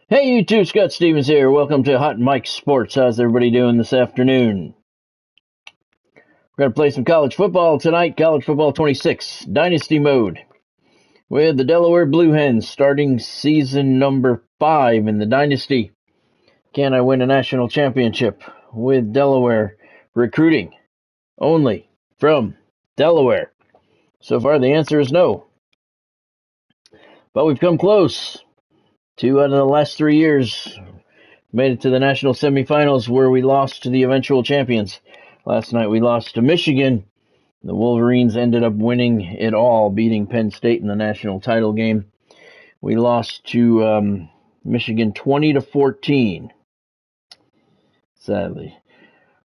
Hey YouTube, Scott Stevens here. Welcome to Hot Mike Sports. How's everybody doing this afternoon? We're going to play some college football tonight. College football 26, Dynasty mode. With the Delaware Blue Hens starting season number 5 in the Dynasty. Can I win a national championship with Delaware recruiting only from Delaware? So far the answer is no. But we've come close. 2 out of the last 3 years made it to the national semifinals where we lost to the eventual champions. Last night we lost to Michigan. The Wolverines ended up winning it all, beating Penn State in the national title game. We lost to Michigan 20-14. Sadly.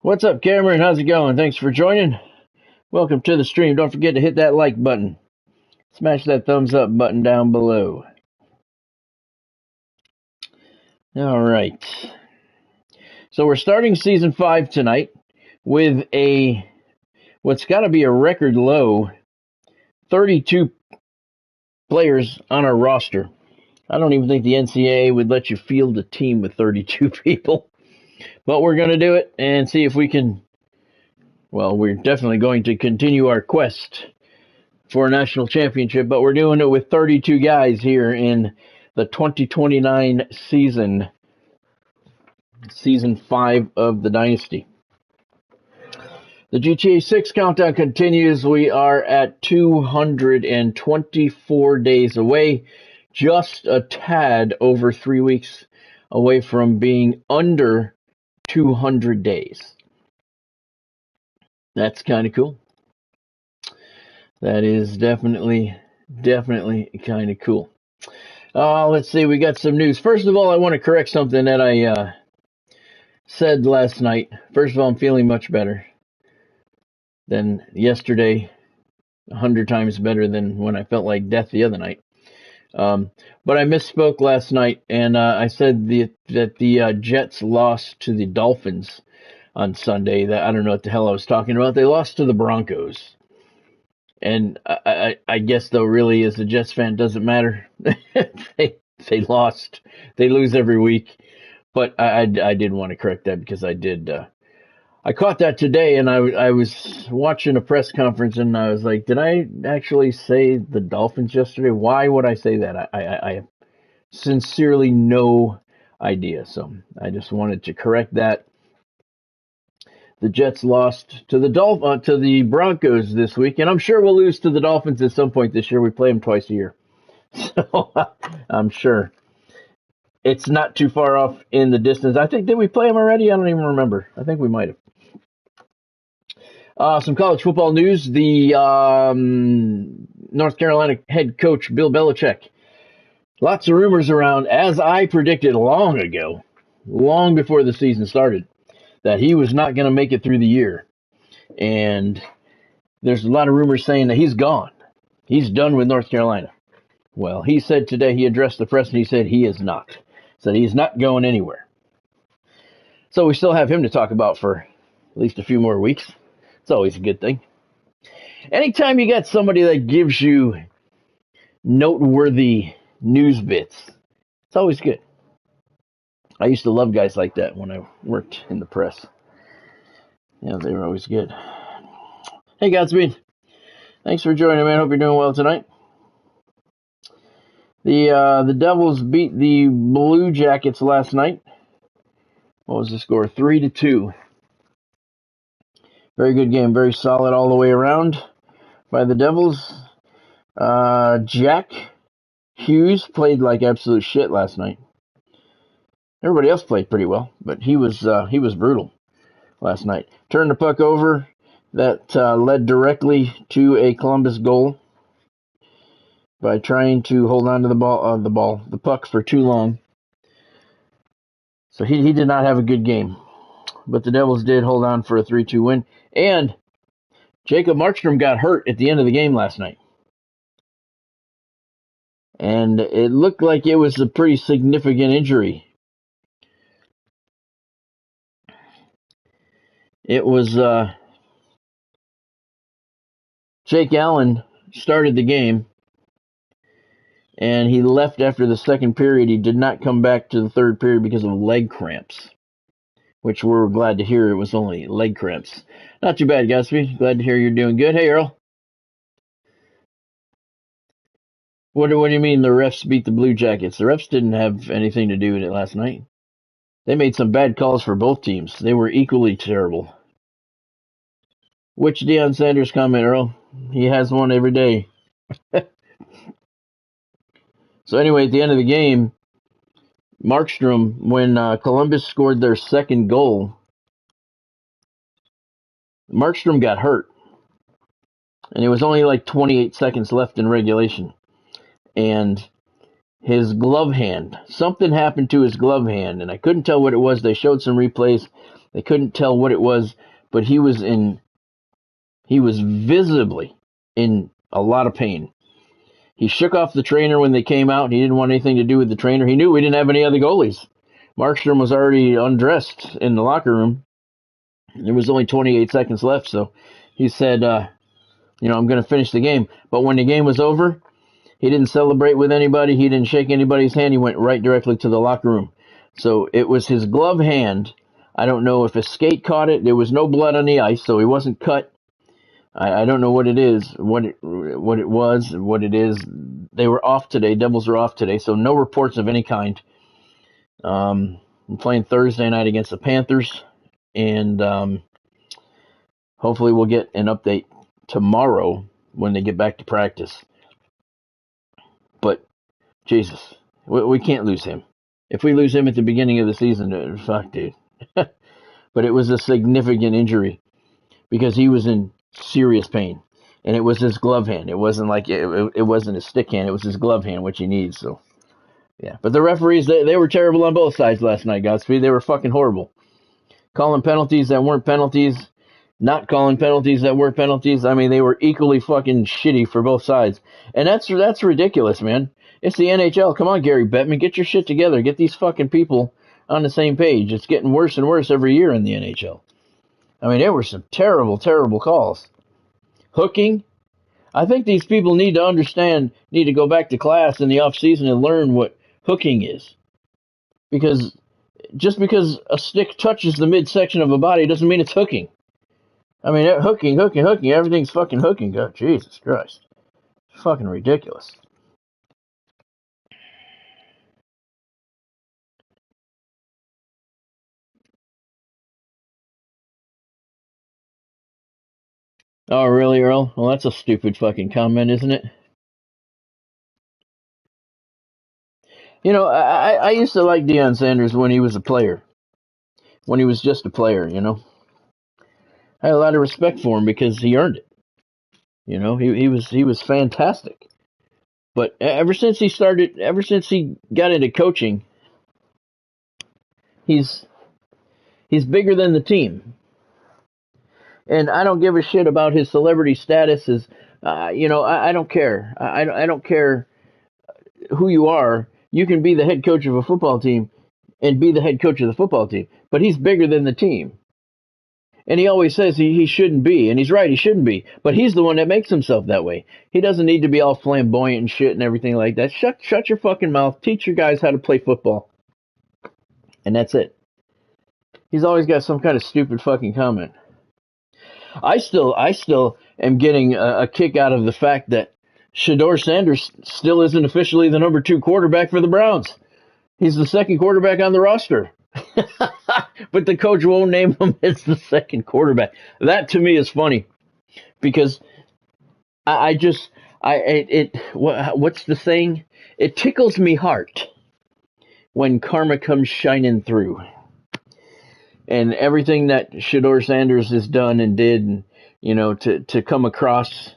What's up, Cameron? How's it going? Thanks for joining. Welcome to the stream. Don't forget to hit that like button. Smash that thumbs up button down below. All right. So we're starting season 5 tonight with what's got to be a record low 32 players on our roster. I don't even think the NCAA would let you field a team with 32 people. But we're going to do it and see if we can. Well, we're definitely going to continue our quest for a national championship, but we're doing it with 32 guys here in the 2029 season 5 of the Dynasty. The GTA 6 countdown continues. We are at 224 days away, just a tad over 3 weeks away from being under 200 days. That's kind of cool. That is definitely kind of cool. Let's see, we got some news. First of all, I want to correct something that I said last night. First of all, I'm feeling much better than yesterday, 100 times better than when I felt like death the other night. But I misspoke last night, and I said that the Jets lost to the Dolphins on Sunday. That I don't know what the hell I was talking about. They lost to the Broncos. And I guess, though, really, as a Jets fan, doesn't matter. They lost. They lose every week. But I did want to correct that because I did. I caught that today, and I was watching a press conference, and I was like, did I actually say the Dolphins yesterday? Why would I say that? I have sincerely no idea. So I just wanted to correct that. The Jets lost to the Broncos this week, and I'm sure we'll lose to the Dolphins at some point this year. We play them twice a year, so I'm sure it's not too far off in the distance. I think, did we play them already? I don't even remember. I think we might have. Some college football news. The North Carolina head coach Bill Belichick. Lots of rumors around, as I predicted long ago, long before the season started, that he was not going to make it through the year. And there's a lot of rumors saying that he's gone. He's done with North Carolina. Well, he said today, he addressed the press, and he said he is not. Said he's not going anywhere. So we still have him to talk about for at least a few more weeks. It's always a good thing. Anytime you got somebody that gives you noteworthy news bits, it's always good. I used to love guys like that when I worked in the press. Yeah, they were always good. Hey, Godspeed. Thanks for joining, man. Hope you're doing well tonight. The Devils beat the Blue Jackets last night. What was the score? 3-2. Very good game. Very solid all the way around by the Devils. Jack Hughes played like absolute shit last night. Everybody else played pretty well, but he was brutal last night. Turned the puck over. That led directly to a Columbus goal by trying to hold on to the puck for too long. So he did not have a good game. But the Devils did hold on for a 3-2 win. And Jacob Markstrom got hurt at the end of the game last night. And it looked like it was a pretty significant injury. It was Jake Allen started the game, and he left after the second period. He did not come back to the third period because of leg cramps, which we're glad to hear it was only leg cramps. Not too bad, Gatsby. Glad to hear you're doing good. Hey, Earl. What do you mean the refs beat the Blue Jackets? The refs didn't have anything to do with it last night. They made some bad calls for both teams. They were equally terrible. Which Deion Sanders comment, Earl? He has one every day. So anyway, at the end of the game, Markstrom, when Columbus scored their second goal, Markstrom got hurt. And it was only like 28 seconds left in regulation. And his glove hand, something happened to his glove hand, and I couldn't tell what it was. They showed some replays. They couldn't tell what it was, but he was visibly in a lot of pain. He shook off the trainer when they came out. He didn't want anything to do with the trainer. He knew we didn't have any other goalies. Markstrom was already undressed in the locker room. There was only 28 seconds left, so he said, I'm going to finish the game. But when the game was over, he didn't celebrate with anybody. He didn't shake anybody's hand. He went right directly to the locker room. So it was his glove hand. I don't know if a skate caught it. There was no blood on the ice, so he wasn't cut. I don't know what it is, what it was, what it is. They were off today. Devils were off today, so no reports of any kind. I'm playing Thursday night against the Panthers, and hopefully we'll get an update tomorrow when they get back to practice. But, Jesus, we can't lose him. If we lose him at the beginning of the season, fuck, dude. But it was a significant injury because he was in serious pain. And it was his glove hand. It wasn't like it wasn't his stick hand. It was his glove hand, which he needs. So, yeah. But the referees, they were terrible on both sides last night, Godspeed. They were fucking horrible. Calling penalties that weren't penalties. Not calling penalties that were penalties. I mean, they were equally fucking shitty for both sides. And that's ridiculous, man. It's the NHL. Come on, Gary Bettman, get your shit together. Get these fucking people on the same page. It's getting worse and worse every year in the NHL. I mean, there were some terrible, terrible calls. Hooking. I think these people need to go back to class in the off season and learn what hooking is. Because just because a stick touches the midsection of a body doesn't mean it's hooking. I mean, hooking, everything's fucking hooking. God, Jesus Christ. It's fucking ridiculous. Oh, really, Earl? Well, that's a stupid fucking comment, isn't it? You know, I used to like Deion Sanders when he was a player. When he was just a player, you know. I had a lot of respect for him because he earned it. You know, he was fantastic. But ever since he got into coaching, he's bigger than the team. And I don't give a shit about his celebrity status. I don't care. I don't care who you are. You can be the head coach of a football team and be the head coach of the football team. But he's bigger than the team. And he always says he shouldn't be. And he's right, he shouldn't be. But he's the one that makes himself that way. He doesn't need to be all flamboyant and shit and everything like that. Shut your fucking mouth. Teach your guys how to play football. And that's it. He's always got some kind of stupid fucking comment. I still am getting a kick out of the fact that Shedeur Sanders still isn't officially the number 2 quarterback for the Browns. He's the second quarterback on the roster. But the coach won't name him as the second quarterback. That to me is funny because what's the saying? It tickles me heart when karma comes shining through. And everything that Shedeur Sanders has done and did, and, you know, to come across,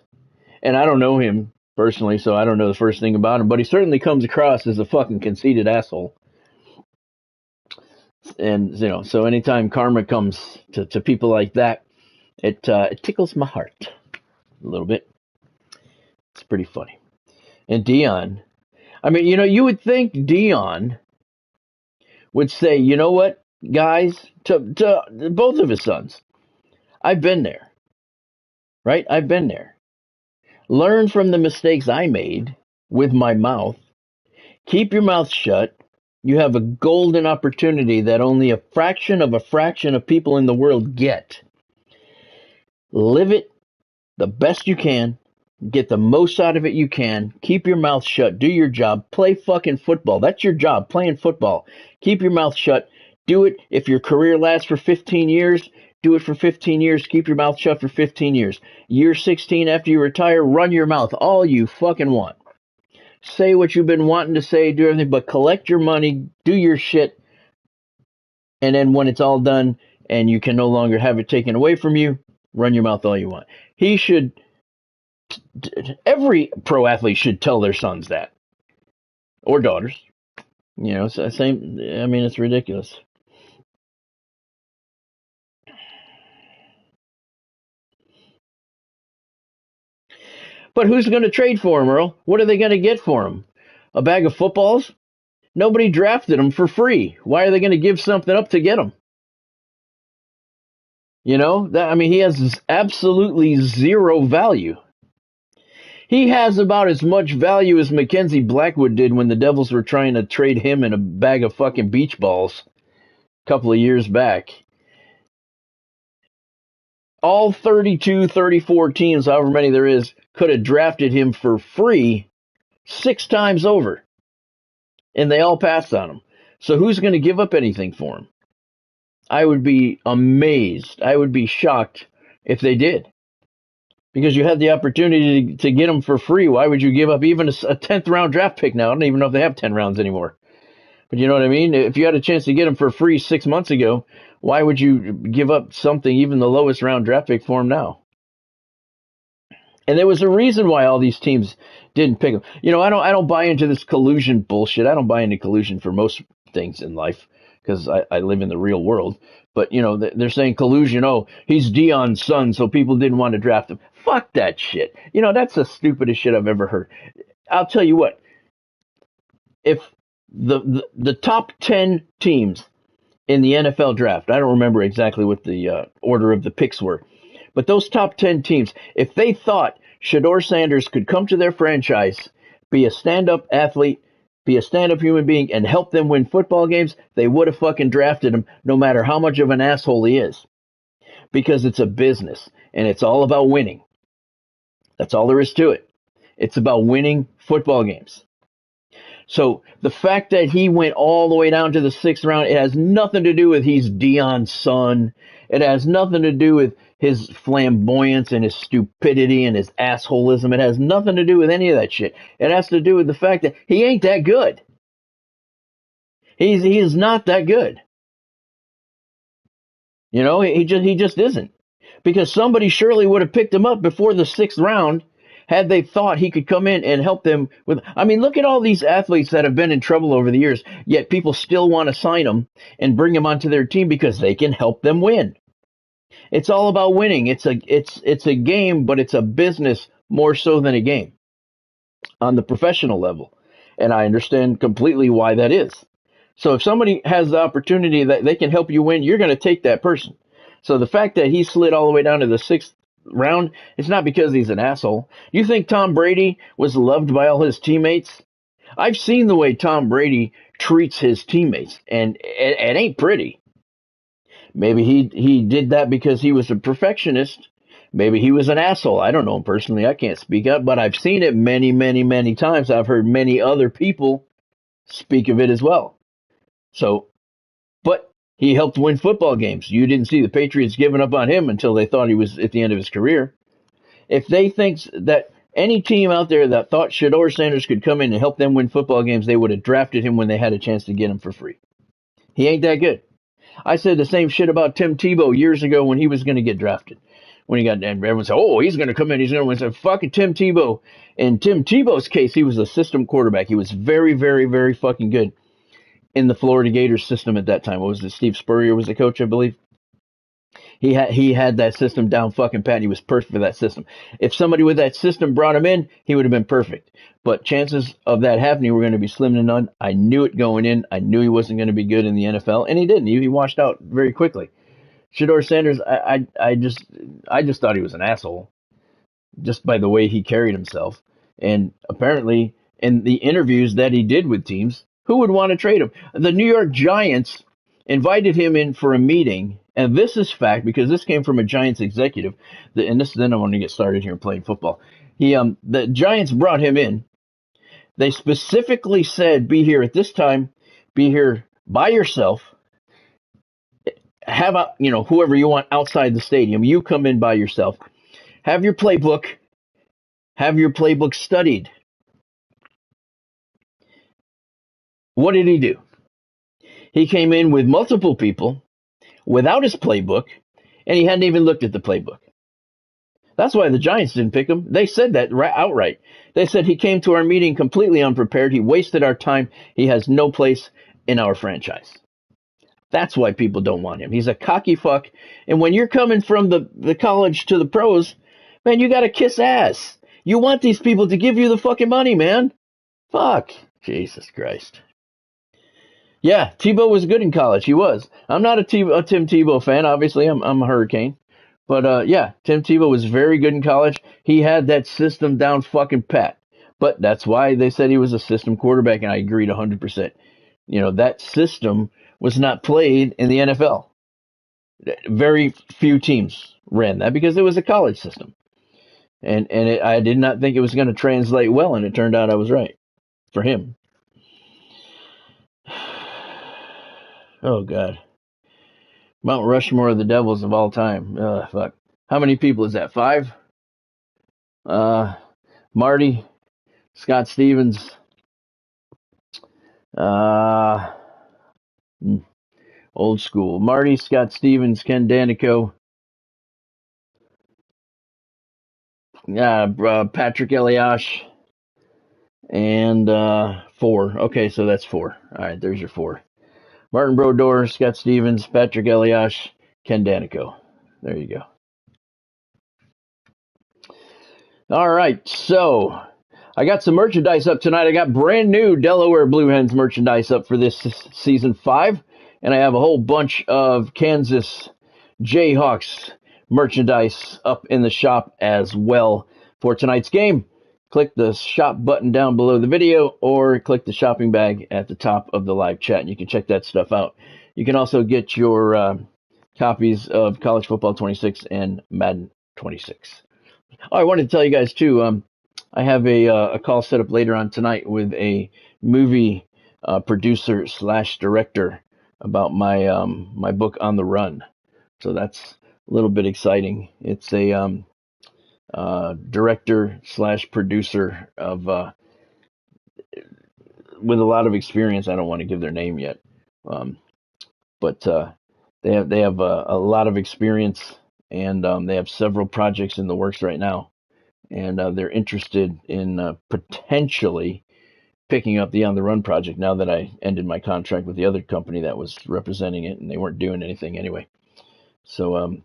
and I don't know him personally, so I don't know the first thing about him, but he certainly comes across as a fucking conceited asshole. And, you know, so anytime karma comes to people like that, it tickles my heart a little bit. It's pretty funny. And Deion, I mean, you know, you would think Deion would say, you know what, guys, to both of his sons, I've been there, right? I've been there. Learn from the mistakes I made with my mouth Keep your mouth shut. You have a golden opportunity that only a fraction of people in the world get. Live it the best you can. Get the most out of it you can. Keep your mouth shut. Do your job. Play fucking football. That's your job, playing football. Keep your mouth shut. Do it. If your career lasts for 15 years, do it for 15 years. Keep your mouth shut for 15 years. Year 16 after you retire, run your mouth all you fucking want. Say what you've been wanting to say, do everything, but collect your money, do your shit, and then when it's all done and you can no longer have it taken away from you, run your mouth all you want. Every pro athlete should tell their sons that, or daughters. You know, same. I mean, it's ridiculous. But who's going to trade for him, Earl? What are they going to get for him? A bag of footballs? Nobody drafted him for free. Why are they going to give something up to get him? You know, I mean, he has absolutely zero value. He has about as much value as Mackenzie Blackwood did when the Devils were trying to trade him in a bag of fucking beach balls a couple of years back. All 32, 34 teams, however many there is, could have drafted him for free 6 times over. And they all passed on him. So who's going to give up anything for him? I would be amazed. I would be shocked if they did. Because you had the opportunity to get him for free. Why would you give up even a 10th round draft pick now? I don't even know if they have 10 rounds anymore. But you know what I mean? If you had a chance to get him for free 6 months ago, why would you give up something, even the lowest round draft pick, for him now? And there was a reason why all these teams didn't pick him. You know, I don't buy into this collusion bullshit. I don't buy into collusion for most things in life because I live in the real world. But, you know, they're saying collusion. Oh, he's Dion's son, so people didn't want to draft him. Fuck that shit. You know, that's the stupidest shit I've ever heard. I'll tell you what. If the top 10 teams in the NFL draft, I don't remember exactly what the order of the picks were, but those top 10 teams, if they thought Shedeur Sanders could come to their franchise, be a stand-up athlete, be a stand-up human being, and help them win football games, they would have fucking drafted him no matter how much of an asshole he is. Because it's a business, and it's all about winning. That's all there is to it. It's about winning football games. So the fact that he went all the way down to the 6th round, it has nothing to do with he's Dion's son. It has nothing to do with his flamboyance and his stupidity and his assholism. It has nothing to do with any of that shit. It has to do with the fact that he ain't that good. He is not that good. You know, he just isn't. Because somebody surely would have picked him up before the 6th round had they thought he could come in and help them with. I mean, look at all these athletes that have been in trouble over the years, yet people still want to sign them and bring them onto their team because they can help them win. It's all about winning. It's a game, but it's a business more so than a game on the professional level. And I understand completely why that is. So if somebody has the opportunity that they can help you win, you're going to take that person. So the fact that he slid all the way down to the 6th round, it's not because he's an asshole. You think Tom Brady was loved by all his teammates? I've seen the way Tom Brady treats his teammates, and it ain't pretty. Maybe he did that because he was a perfectionist. Maybe he was an asshole. I don't know him personally. I can't speak up, but I've seen it many, many, many times. I've heard many other people speak of it as well. So, but he helped win football games. You didn't see the Patriots giving up on him until they thought he was at the end of his career. If they think that any team out there that thought Shedeur Sanders could come in and help them win football games, they would have drafted him when they had a chance to get him for free. He ain't that good. I said the same shit about Tim Tebow years ago when he was going to get drafted. When he got, and everyone said, "Oh, he's going to come in. He's going to win." So fucking Tim Tebow. In Tim Tebow's case, he was a system quarterback. He was very, very, very fucking good in the Florida Gators system at that time. What was it? Steve Spurrier was the coach, I believe. He had that system down fucking pat. He was perfect for that system. If somebody with that system brought him in, he would have been perfect. But chances of that happening were going to be slim to none. I knew it going in. I knew he wasn't going to be good in the NFL, and he didn't. He washed out very quickly. Shedeur Sanders, I just thought he was an asshole, just by the way he carried himself. And apparently, and the interviews that he did with teams, who would want to trade him? The New York Giants invited him in for a meeting, and this is fact because this came from a Giants executive. And this then I want to get started here and playing football. The Giants brought him in. They specifically said, "Be here at this time. Be here by yourself. Have whoever you want outside the stadium. You come in by yourself. Have your playbook. Have your playbook studied." What did he do? He came in with multiple people without his playbook, and he hadn't even looked at the playbook. That's why the Giants didn't pick him. They said that outright. They said he came to our meeting completely unprepared. He wasted our time. He has no place in our franchise. That's why people don't want him. He's a cocky fuck. And when you're coming from the college to the pros, man, you got to kiss ass. You want these people to give you the fucking money, man. Fuck. Jesus Christ. Yeah, Tebow was good in college. He was. I'm not a Tim Tebow fan. Obviously, I'm a Hurricane. But, yeah, Tim Tebow was very good in college. He had that system down fucking pat. But that's why they said he was a system quarterback, and I agreed 100%. That system was not played in the NFL. Very few teams ran that because it was a college system. And I did not think it was going to translate well, and it turned out I was right for him. Oh, God. Mount Rushmore of the Devils of all time. Fuck. How many people is that? 5? Marty, Scott Stevens, old school. Marty, Scott Stevens, Ken Danico, Patrick Eliash, and 4. Okay, so that's 4. All right, there's your 4. Martin Brodeur, Scott Stevens, Patrick Eliash, Ken Danico. There you go. All right, so I got some merchandise up tonight. I got brand new Delaware Blue Hens merchandise up for this season 5, and I have a whole bunch of Kansas Jayhawks merchandise up in the shop as well for tonight's game. Click the shop button down below the video or click the shopping bag at the top of the live chat, and you can check that stuff out. You can also get your copies of College Football 26 and Madden 26. Oh, I wanted to tell you guys, too, I have a call set up later on tonight with a movie producer / director about my book On the Run. So that's a little bit exciting. It's a director / producer of with a lot of experience. I don't want to give their name yet, but they have a lot of experience, and they have several projects in the works right now, and they're interested in potentially picking up the On the Run project now that I ended my contract with the other company that was representing it, and they weren't doing anything anyway. So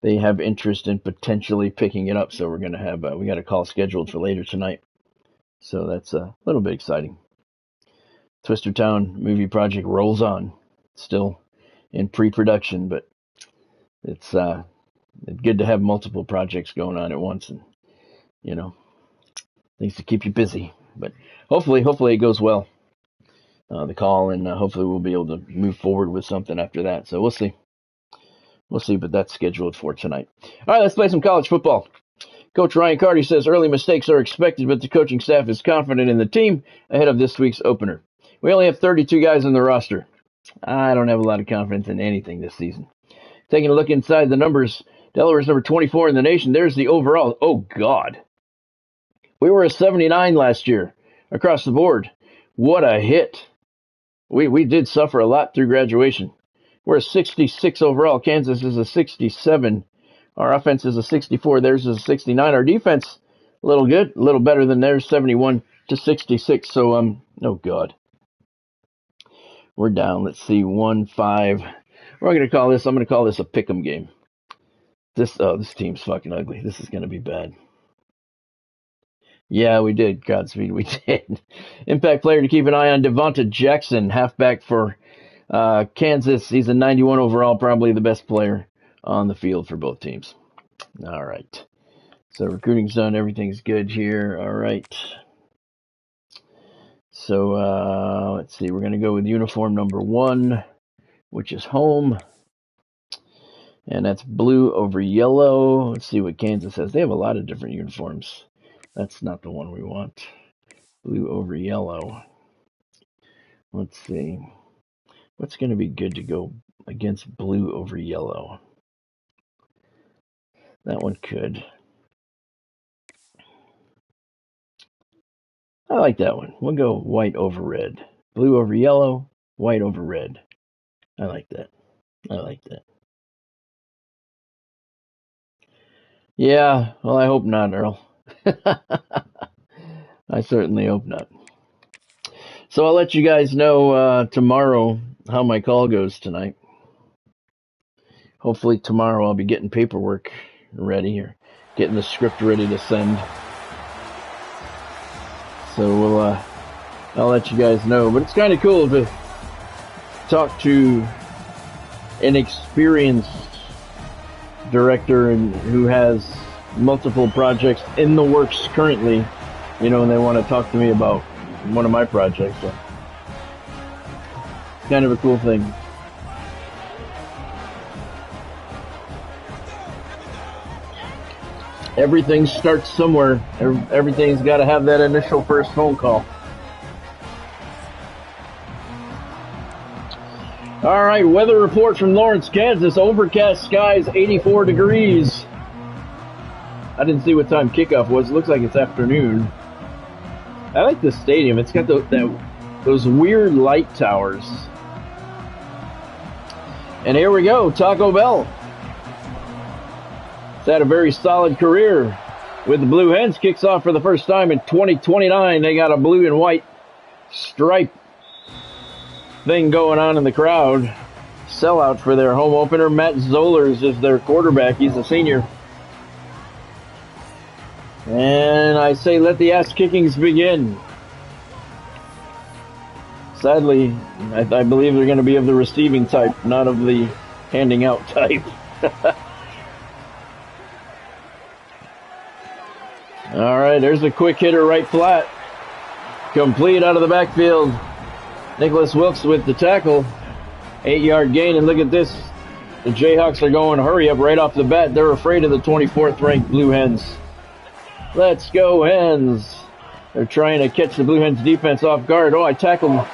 they have interest in potentially picking it up. So we're going to have, we got a call scheduled for later tonight. So that's a little bit exciting. Twister Town movie project rolls on. Still in pre-production, but it's good to have multiple projects going on at once, and things to keep you busy. But hopefully it goes well, the call, and hopefully we'll be able to move forward with something after that. So we'll see. But that's scheduled for tonight. All right, let's play some college football. Coach Ryan Carty says early mistakes are expected, but the coaching staff is confident in the team ahead of this week's opener. We only have 32 guys on the roster. I don't have a lot of confidence in anything this season. Taking a look inside the numbers, Delaware's number 24 in the nation. There's the overall. Oh, God. We were a 79 last year across the board. What a hit. We did suffer a lot through graduation. We're a 66 overall. Kansas is a 67. Our offense is a 64. Theirs is a 69. Our defense, a little good, a little better than theirs, 71 to 66. So, oh, God. We're down. Let's see, 1-5. I'm going to call this a pick'em game. This team's fucking ugly. This is going to be bad. Yeah, we did, Godspeed. We did. Impact player to keep an eye on, Devonta Jackson, halfback for Kansas. He's a 91 overall, probably the best player on the field for both teams. All right. So recruiting's done. Everything's good here. All right. So let's see. We're going to go with uniform number 1, which is home. And that's blue over yellow. Let's see what Kansas has. They have a lot of different uniforms. That's not the one we want. Blue over yellow. Let's see. What's going to be good to go against blue over yellow? That one could. I like that one. We'll go white over red. Blue over yellow, white over red. I like that. I like that. Yeah, well, I hope not, Earl. I certainly hope not. So I'll let you guys know tomorrow how my call goes tonight. Hopefully tomorrow I'll be getting paperwork ready or getting the script ready to send. So I'll let you guys know. But it's kind of cool to talk to an experienced director and who has multiple projects in the works currently, and they want to talk to me about one of my projects. So it's kind of a cool thing. Everything starts somewhere. Everything's got to have that initial first phone call. All right, weather report from Lawrence, Kansas. Overcast skies, 84 degrees. I didn't see what time kickoff was. It looks like it's afternoon. I like this stadium. It's got those weird light towers. And here we go, Taco Bell. It's had a very solid career with the Blue Hens. Kicks off for the first time in 2029. They got a blue and white stripe thing going on in the crowd. Sellout for their home opener. Matt Zollers is their quarterback. He's a senior. And I say let the ass kickings begin. Sadly, I believe they're going to be of the receiving type, not of the handing out type. All right, there's a quick hitter right flat. Complete out of the backfield. Nicholas Wilkes with the tackle. 8-yard gain, and look at this. The Jayhawks are going hurry up right off the bat. They're afraid of the 24th ranked Blue Hens. Let's go Hens. They're trying to catch the Blue Hens defense off guard. Oh, I tackled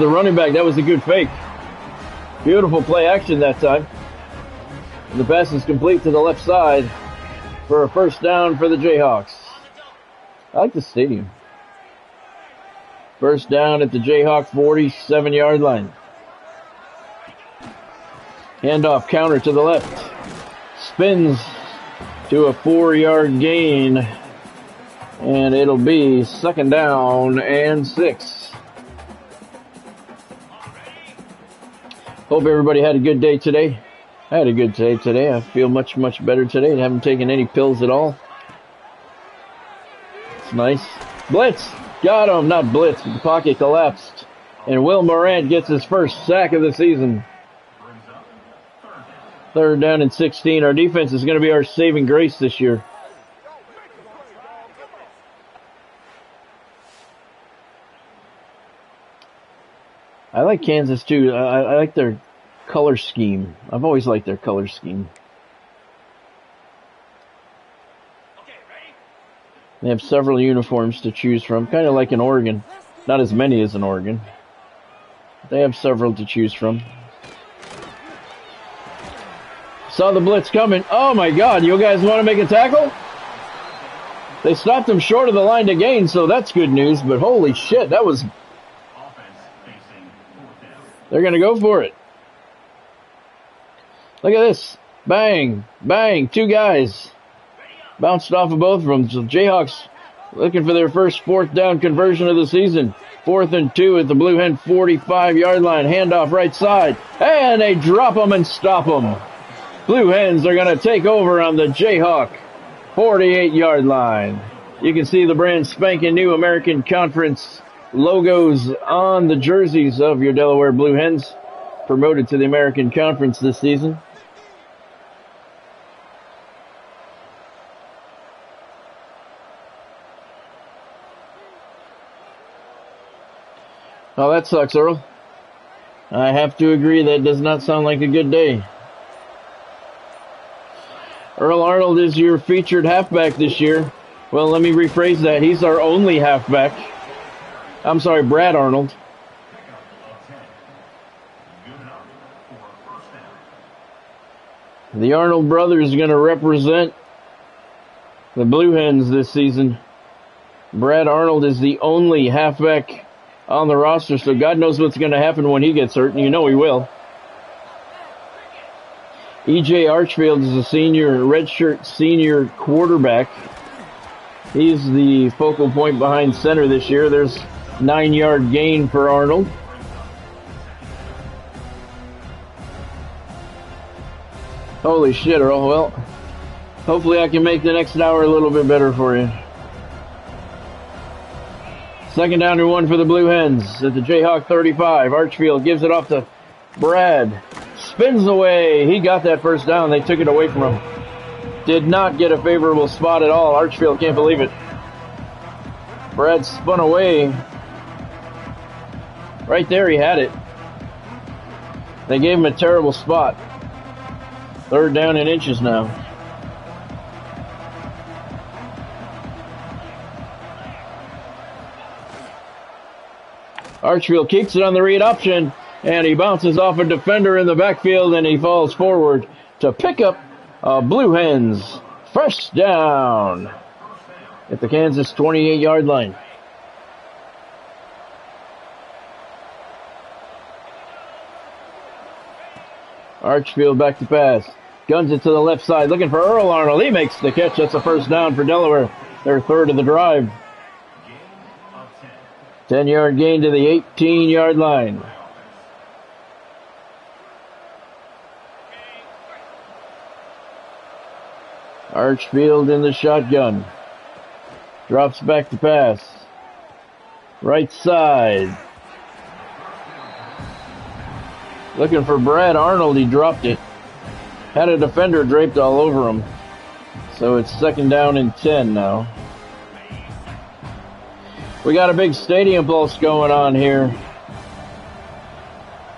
the running back. That was a good fake. Beautiful play action that time. And the pass is complete to the left side for a first down for the Jayhawks. I like the stadium. First down at the Jayhawk 47-yard line. Handoff counter to the left. Spins to a 4-yard gain. And it'll be 2nd down and 6. Hope everybody had a good day today. I had a good day today. I feel much, much better today. I haven't taken any pills at all. It's nice. Blitz. Got him. Not blitz. The pocket collapsed. And Will Morant gets his first sack of the season. 3rd down and 16. Our defense is going to be our saving grace this year. I like Kansas too. I like their color scheme. I've always liked their color scheme. They have several uniforms to choose from, kind of like in Oregon. Not as many as in Oregon. They have several to choose from. Saw the blitz coming. Oh my God, you guys want to make a tackle? They stopped him short of the line to gain, so that's good news, but holy shit, that was... They're going to go for it. Look at this. Bang, bang, 2 guys. Bounced off of both of them. So Jayhawks looking for their first 4th down conversion of the season. 4th and 2 at the Blue Hen 45-yard line. Handoff right side. And they drop them and stop them. Blue Hens are going to take over on the Jayhawk 48-yard line. You can see the brand spanking new American Conference logos on the jerseys of your Delaware Blue Hens. Promoted to the American Conference this season. Oh, that sucks, Earl. I have to agree, that does not sound like a good day. Earl Arnold is your featured halfback this year. Well, let me rephrase that. He's our only halfback. I'm sorry, Brad Arnold. The Arnold brothers are going to represent the Blue Hens this season. Brad Arnold is the only halfback on the roster, so God knows what's going to happen when he gets hurt, and you know he will. E.J. Archfield is a redshirt senior quarterback. He's the focal point behind center this year. There's 9-yard gain for Arnold. Holy shit, Earl. Well, hopefully I can make the next hour a little bit better for you. Second down and 1 for the Blue Hens at the Jayhawk 35. Archfield gives it off to Brad. Spins away. He got that first down. They took it away from him. Did not get a favorable spot at all. Archfield can't believe it. Brad spun away. Right there he had it. They gave him a terrible spot. Third down and inches now. Archfield kicks it on the read option, and he bounces off a defender in the backfield, and he falls forward to pick up Blue Hens. First down at the Kansas 28-yard line. Archfield back to pass. Guns it to the left side, looking for Earl Arnold. He makes the catch. That's a first down for Delaware. Their third of the drive. 10-yard gain to the 18-yard line. Archfield in the shotgun. Drops back to pass. Right side. Looking for Brad Arnold. He dropped it. Had a defender draped all over him. So it's second down and 10 now. We got a big stadium pulse going on here.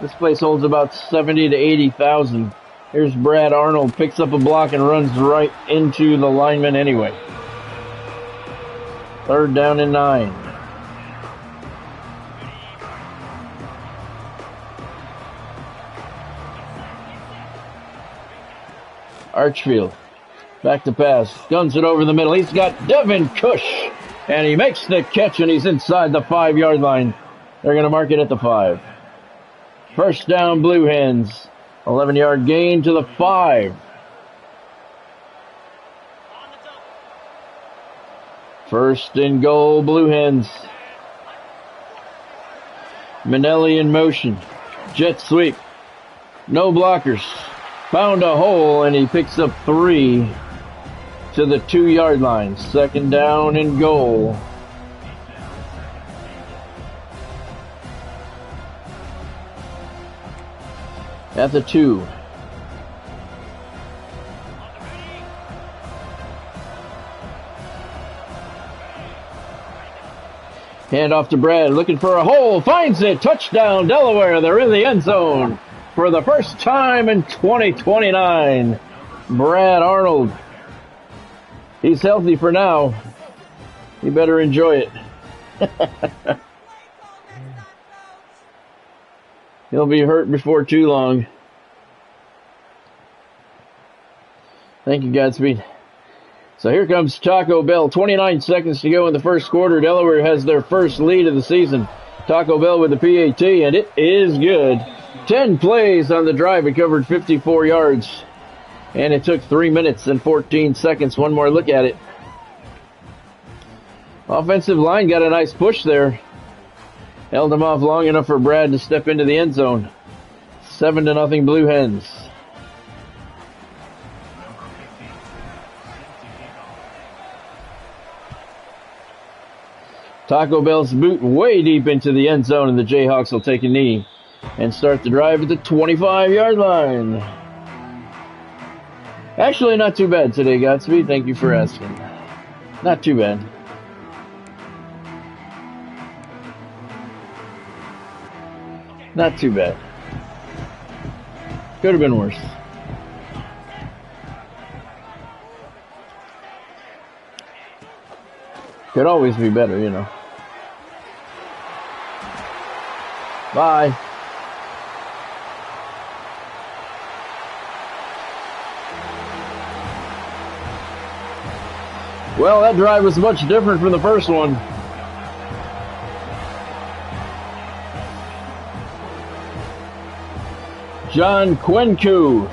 This place holds about 70 to 80,000. Here's Brad Arnold, picks up a block and runs right into the lineman anyway. Third down and 9. Archfield, back to pass, guns it over the middle. He's got Devin Cush, and he makes the catch, and he's inside the 5-yard line. They're going to mark it at the 5. First down, Blue Hens. 11-yard gain to the 5. First and goal, Blue Hens. Manelli in motion. Jet sweep. No blockers. Found a hole, and he picks up 3 to the 2-yard line. Second down and goal. At the 2. Hand off to Brad, looking for a hole, finds it, touchdown Delaware. They're in the end zone for the first time in 2029. Brad Arnold. He's healthy for now. He better enjoy it. He'll be hurt before too long. Thank you, Godspeed. So here comes Taco Bell. 29 seconds to go in the first quarter. Delaware has their first lead of the season. Taco Bell with the PAT, and it is good. 10 plays on the drive. It covered 54 yards. And it took 3 minutes and 14 seconds. One more look at it. Offensive line got a nice push there. Held him off long enough for Brad to step into the end zone. 7-0 Blue Hens. Taco Bell's boot way deep into the end zone, and the Jayhawks will take a knee and start the drive at the 25-yard line. Actually, not too bad today, Godspeed. Thank you for asking. Not too bad. Not too bad. Could have been worse. Could always be better, you know. Bye. Well, that drive was much different from the first one. John Quenku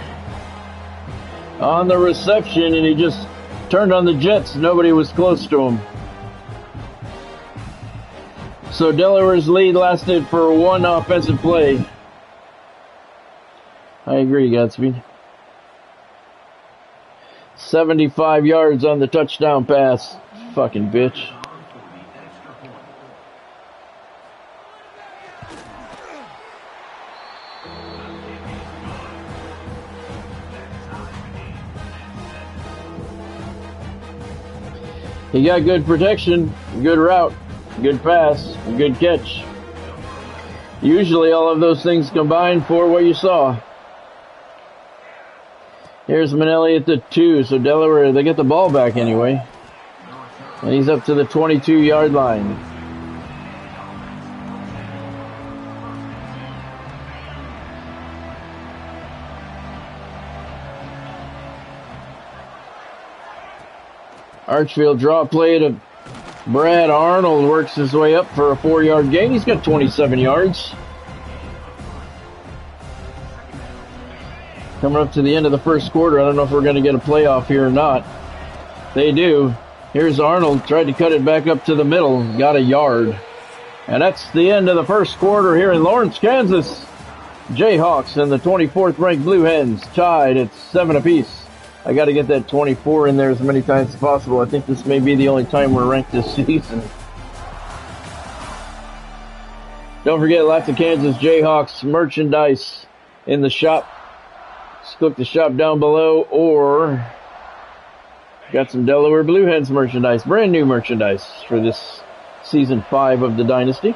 on the reception, and he just turned on the Jets. Nobody was close to him. So Delaware's lead lasted for one offensive play. I agree, Godspeed. 75 yards on the touchdown pass. Fucking bitch. He got good protection, good route, good pass, good catch. Usually all of those things combined for what you saw. Here's Manelli at the 2, so Delaware, they get the ball back anyway. And he's up to the 22-yard line. Archfield draw play to Brad Arnold, works his way up for a 4-yard gain. He's got 27 yards. Coming up to the end of the first quarter. I don't know if we're going to get a playoff here or not. They do. Here's Arnold, tried to cut it back up to the middle, got a yard. And that's the end of the first quarter here in Lawrence, Kansas. Jayhawks and the 24th ranked Blue Hens tied at 7 apiece. I got to get that 24 in there as many times as possible. I think this may be the only time we're ranked this season. Don't forget, lots of Kansas Jayhawks merchandise in the shop. Just click the shop down below, or got some Delaware Blue Hens merchandise, brand new merchandise for this season 5 of the Dynasty.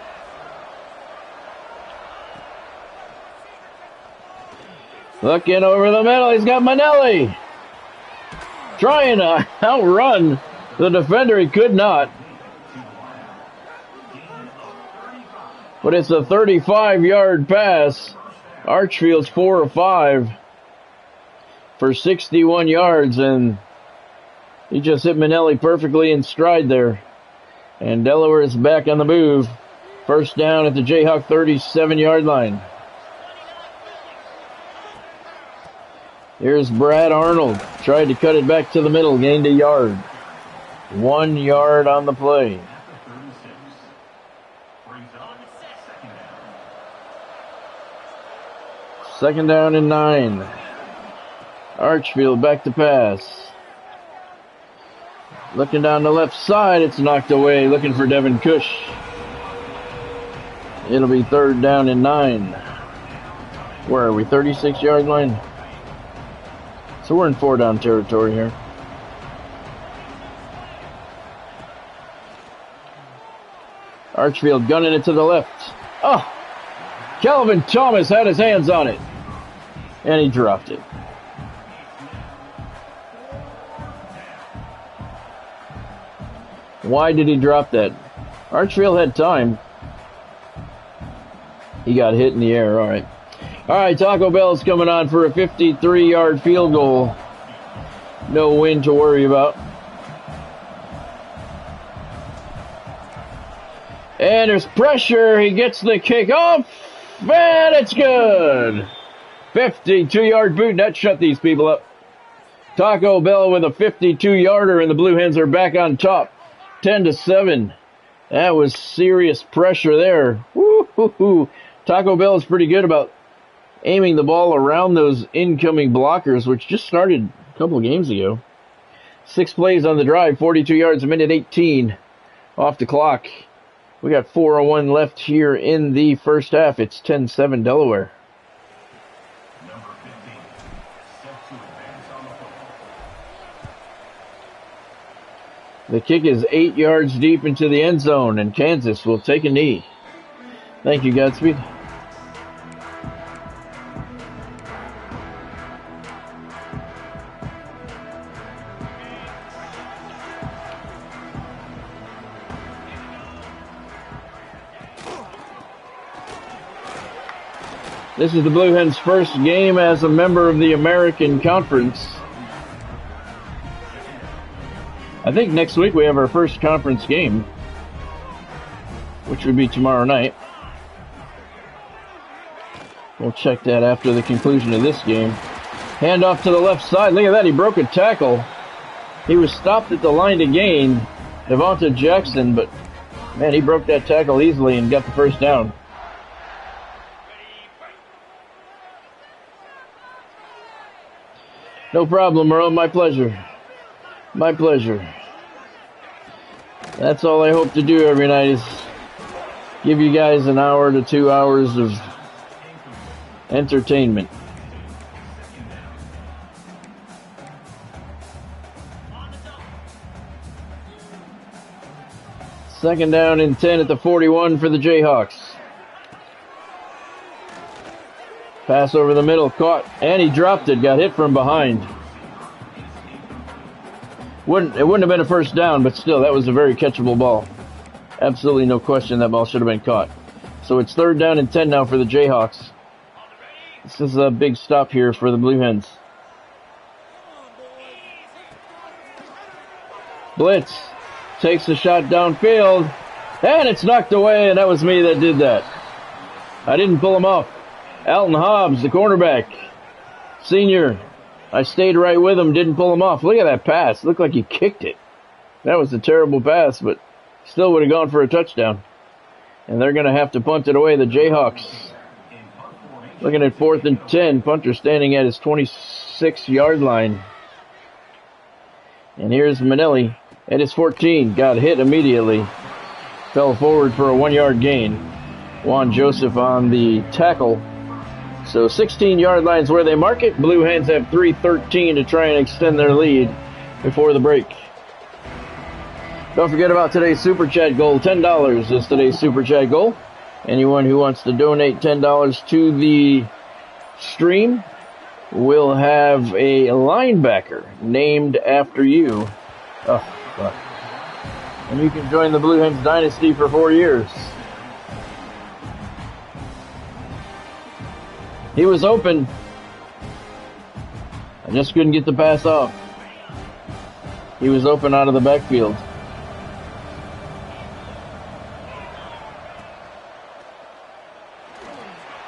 Looking over the middle, he's got Manelli. Trying to outrun the defender, he could not. But it's a 35-yard pass. Archfield's 4 of 5 for 61 yards, and he just hit Manelli perfectly in stride there. And Delaware is back on the move. First down at the Jayhawk 37-yard line. Here's Brad Arnold. Tried to cut it back to the middle. Gained a yard. 1 yard on the play. Second down and 9. Archfield back to pass. Looking down the left side. It's knocked away. Looking for Devin Cush. It'll be third down and 9. Where are we? 36-yard line? So we're in 4-down territory here. Archfield gunning it to the left. Oh! Calvin Thomas had his hands on it. And he dropped it. Why did he drop that? Archfield had time. He got hit in the air. All right. All right, Taco Bell's coming on for a 53-yard field goal. No wind to worry about. And there's pressure. He gets the kick off. And it's good. 52-yard boot. That shut these people up. Taco Bell with a 52-yarder, and the Blue Hens are back on top. 10-7. That was serious pressure there. Woo-hoo-hoo. Taco Bell is pretty good about aiming the ball around those incoming blockers, which just started a couple of games ago. 6 plays on the drive, 42 yards, a minute 18 off the clock. We got 4:01 left here in the first half. It's 10-7 Delaware. The kick is 8 yards deep into the end zone, and Kansas will take a knee. Thank you, Godspeed. This is the Blue Hens' first game as a member of the American Conference. I think next week we have our first conference game, which would be tomorrow night. We'll check that after the conclusion of this game. Hand off to the left side. Look at that. He broke a tackle. He was stopped at the line to gain, Devonta Jackson, but man, he broke that tackle easily and got the first down. No problem, Earl. My pleasure. My pleasure. That's all I hope to do every night is give you guys an hour to 2 hours of entertainment. Second down and 10 at the 41 for the Jayhawks. Pass over the middle, caught, and he dropped it, got hit from behind. It wouldn't have been a first down, but still, that was a very catchable ball. Absolutely no question that ball should have been caught. So it's third down and 10 now for the Jayhawks. This is a big stop here for the Blue Hens. Blitz takes the shot downfield, and it's knocked away, and that was me that did that. I didn't pull him off. Alton Hobbs, the cornerback, senior. I stayed right with him, didn't pull him off. Look at that pass. Looked like he kicked it. That was a terrible pass, but still would have gone for a touchdown. And they're going to have to punt it away, the Jayhawks. Looking at 4th and 10. Punter standing at his 26-yard line. And here's Manelli at his 14. Got hit immediately. Fell forward for a 1-yard gain. Juan Joseph on the tackle. So 16-yard lines where they mark it. Blue Hens have 3:13 to try and extend their lead before the break. Don't forget about today's Super Chat goal. $10 is today's Super Chat goal. Anyone who wants to donate $10 to the stream will have a linebacker named after you. Oh, fuck. And you can join the Blue Hens Dynasty for 4 years. He was open. I just couldn't get the pass off. He was open out of the backfield.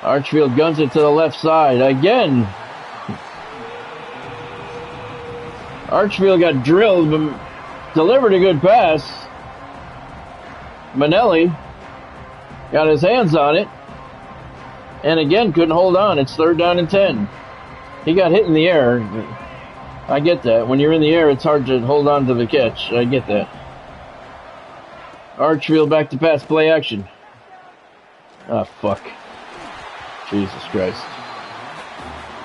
Archfield guns it to the left side again. Archfield got drilled, but delivered a good pass. Manelli got his hands on it. And again, couldn't hold on. It's third down and 10. He got hit in the air. I get that. When you're in the air, it's hard to hold on to the catch. I get that. Archfield back to pass, play action. Ah, fuck. Jesus Christ.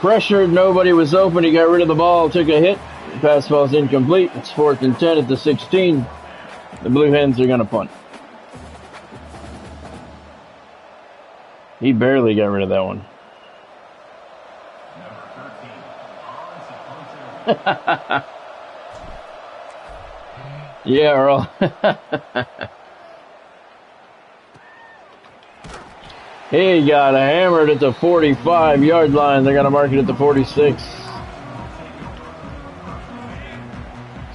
Pressured, nobody was open. He got rid of the ball, took a hit. The pass falls incomplete. It's 4th and 10 at the 16. The Blue Hens are going to punt. He barely got rid of that one. Yeah, Earl. He got hammered at the 45-yard line. They're going to mark it at the 46.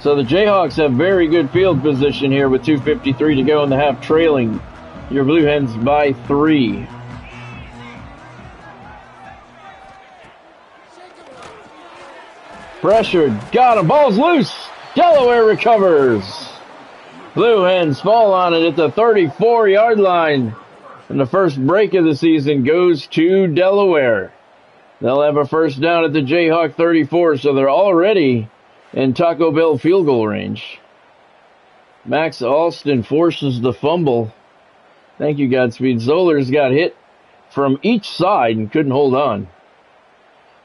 So the Jayhawks have very good field position here with 2:53 to go in the half, trailing your Blue Hens by 3. Pressured, got him, ball's loose. Delaware recovers. Blue Hens fall on it at the 34-yard line. And the first break of the season goes to Delaware. They'll have a first down at the Jayhawk 34, so they're already in Taco Bell field goal range. Max Alston forces the fumble. Thank you, Godspeed. Zollers got hit from each side and couldn't hold on.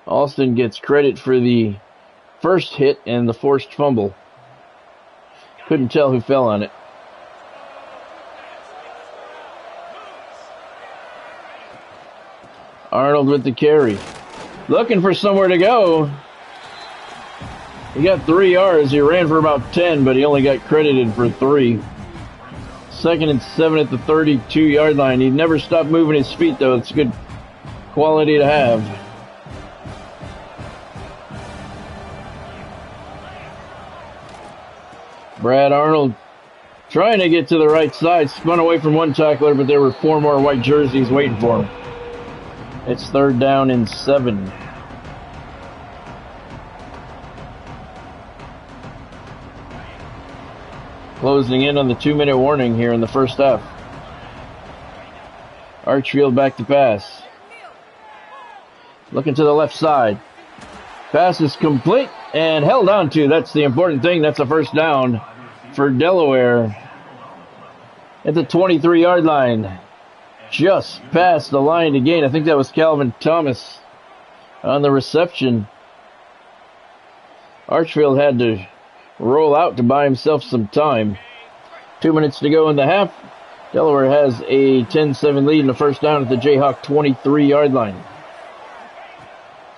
Alston gets credit for the first hit and the forced fumble. Couldn't tell who fell on it. Arnold with the carry. Looking for somewhere to go. He got 3 yards. He ran for about 10, but he only got credited for 3. 2nd and 7 at the 32-yard line. He never stopped moving his feet, though. It's good quality to have. Brad Arnold trying to get to the right side, spun away from one tackler, but there were 4 more white jerseys waiting for him. It's 3rd down and 7. Closing in on the 2-minute warning here in the first half. Archfield back to pass. Looking to the left side. Pass is complete and held on to. That's the important thing. That's a first down for Delaware at the 23-yard line. Just past the line to gain. I think that was Calvin Thomas on the reception. Archfield had to roll out to buy himself some time. 2 minutes to go in the half. Delaware has a 10-7 lead in the first down at the Jayhawk 23-yard line.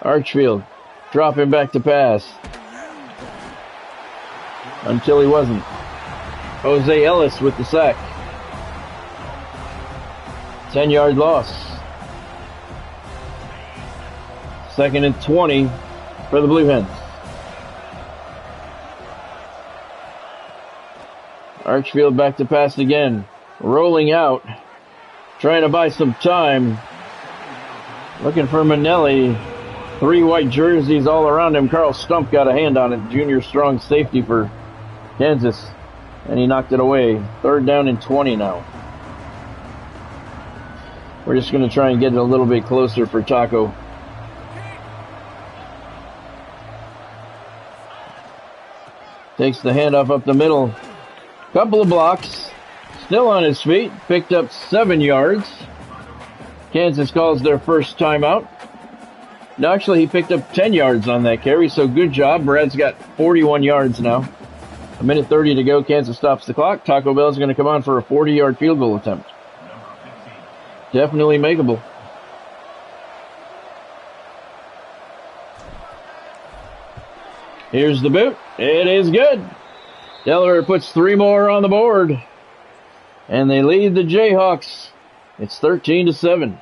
Archfield dropping back to pass. Until he wasn't. Jose Ellis with the sack. 10-yard loss. 2nd and 20 for the Blue Hens. Archfield back to pass again. Rolling out. Trying to buy some time. Looking for Manelli. 3 white jerseys all around him. Carl Stump got a hand on it. Junior strong safety for Kansas. And he knocked it away. 3rd down and 20 now. We're just going to try and get it a little bit closer for Taco. Takes the handoff up the middle. Couple of blocks. Still on his feet. Picked up 7 yards. Kansas calls their first timeout. No, actually, he picked up 10 yards on that carry, so good job. Brad's got 41 yards now. 1:30 to go. Kansas stops the clock. Taco Bell's going to come on for a 40-yard field goal attempt. Definitely makeable. Here's the boot. It is good. Delaware puts 3 more on the board. And they lead the Jayhawks. It's 13-7.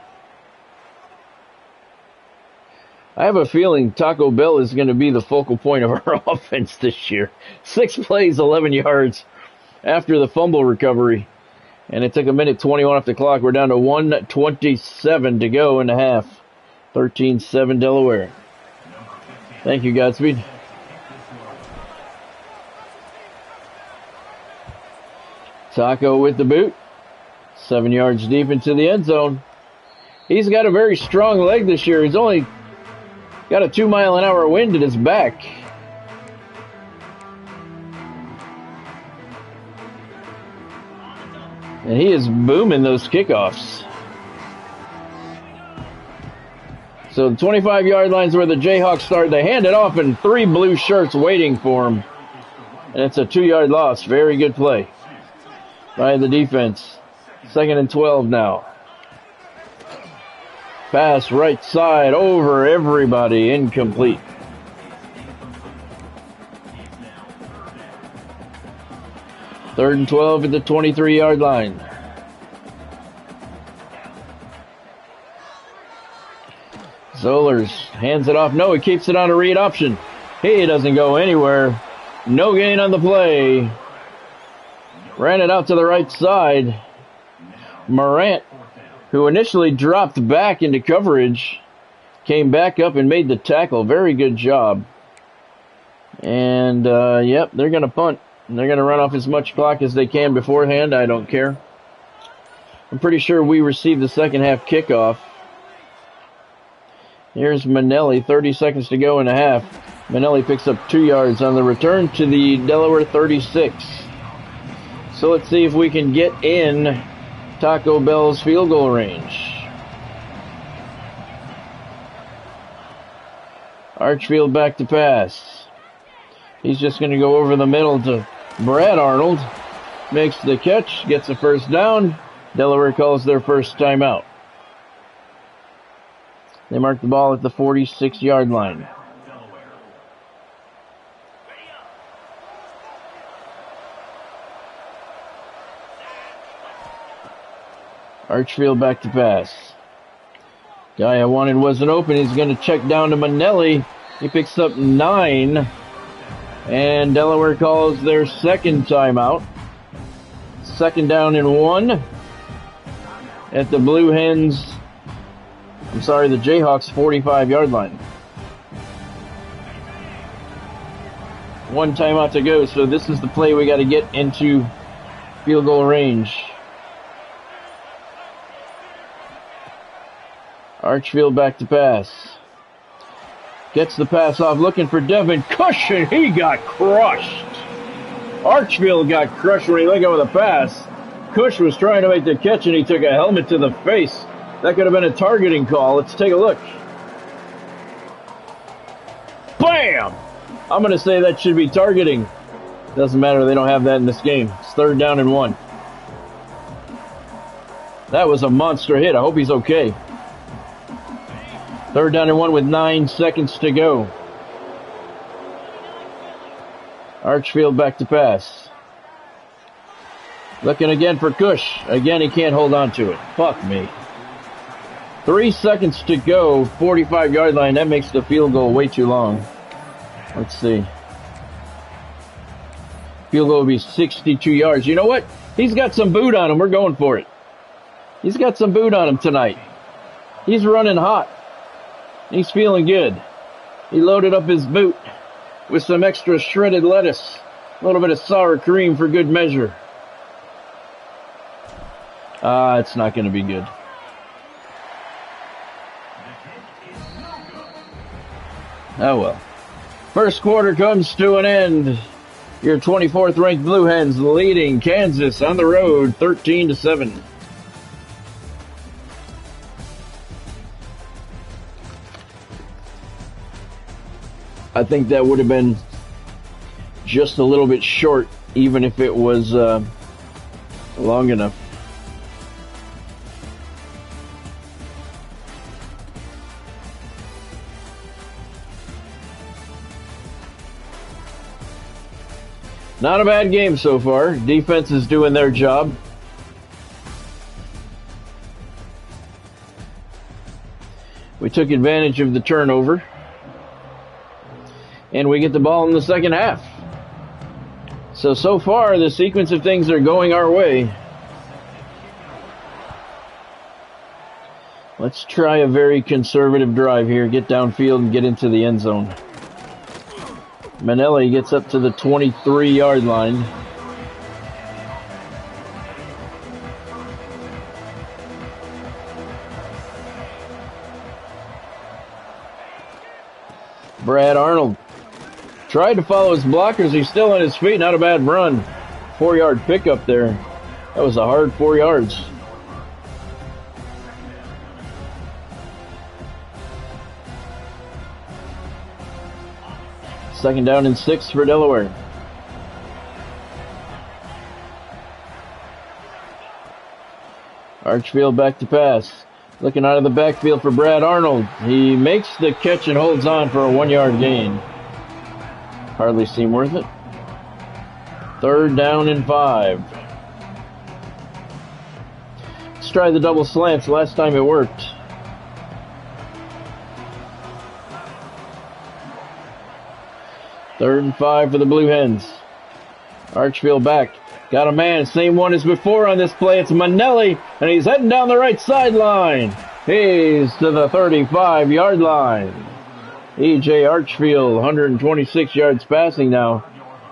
I have a feeling Taco Bell is going to be the focal point of our offense this year. 6 plays, 11 yards after the fumble recovery. And it took 1:21 off the clock. We're down to 1:27 to go in the half. 13-7 Delaware. Thank you, Godspeed. Taco with the boot. 7 yards deep into the end zone. He's got a very strong leg this year. He's only got a 2-mile-an-hour wind at his back. And he is booming those kickoffs. So the 25-yard line's where the Jayhawks start. They hand it off and 3 blue shirts waiting for him. And it's a 2-yard loss. Very good play by the defense. 2nd and 12 now. Pass right side over everybody. Incomplete. Third and 12 at the 23-yard line. Zollers hands it off. No, he keeps it on a read option. He doesn't go anywhere. No gain on the play. Ran it out to the right side. Morant, who initially dropped back into coverage, came back up and made the tackle. Very good job. And, yep, they're going to punt. They're going to run off as much clock as they can beforehand. I don't care. I'm pretty sure we received the second half kickoff. Here's Manelli, 30 seconds to go in the half. Manelli picks up 2 yards on the return to the Delaware 36. So let's see if we can get in Taco Bell's field goal range. Archfield back to pass. He's just going to go over the middle to Brad Arnold. Makes the catch, gets the first down. Delaware calls their first timeout. They mark the ball at the 46-yard line. Archfield back to pass. Guy I wanted wasn't open. He's going to check down to Manelli. He picks up 9. And Delaware calls their second timeout. 2nd down and 1 at the Blue Hens. I'm sorry, the Jayhawks 45-yard line. 1 timeout to go, so this is the play we got to get into field goal range. Archfield back to pass. Gets the pass off, looking for Devin Cush, and he got crushed. Archfield got crushed when he let go of the pass. Cush was trying to make the catch, and he took a helmet to the face. That could have been a targeting call. Let's take a look. Bam! I'm going to say that should be targeting. Doesn't matter, they don't have that in this game. It's 3rd down and 1. That was a monster hit. I hope he's okay. 3rd down and 1 with 9 seconds to go. Archfield back to pass. Looking again for Cush. Again, he can't hold on to it. Fuck me. 3 seconds to go. 45-yard line. That makes the field goal way too long. Let's see. Field goal will be 62 yards. You know what? He's got some boot on him. We're going for it. He's got some boot on him tonight. He's running hot. He's feeling good. He loaded up his boot with some extra shredded lettuce. A little bit of sour cream for good measure. It's not going to be good. Oh well. First quarter comes to an end. Your 24th ranked Blue Hens leading Kansas on the road 13-7. I think that would have been just a little bit short, even if it was long enough. Not a bad game so far. Defense is doing their job. We took advantage of the turnover. And we get the ball in the second half. So far, the sequence of things are going our way. Let's try a very conservative drive here. Get downfield and get into the end zone. Manelli gets up to the 23-yard line. Brad Arnold tried to follow his blockers. He's still on his feet. Not a bad run. 4-yard pickup there. That was a hard 4 yards. Second down and 6 for Delaware. Archfield back to pass. Looking out of the backfield for Brad Arnold. He makes the catch and holds on for a 1-yard gain. Hardly seem worth it. 3rd down and 5. Let's try the double slants. Last time it worked. Third and 5 for the Blue Hens. Archfield back. Got a man, same one as before on this play. It's Manelli, and he's heading down the right sideline. He's to the 35-yard line. E.J. Archfield, 126 yards passing now.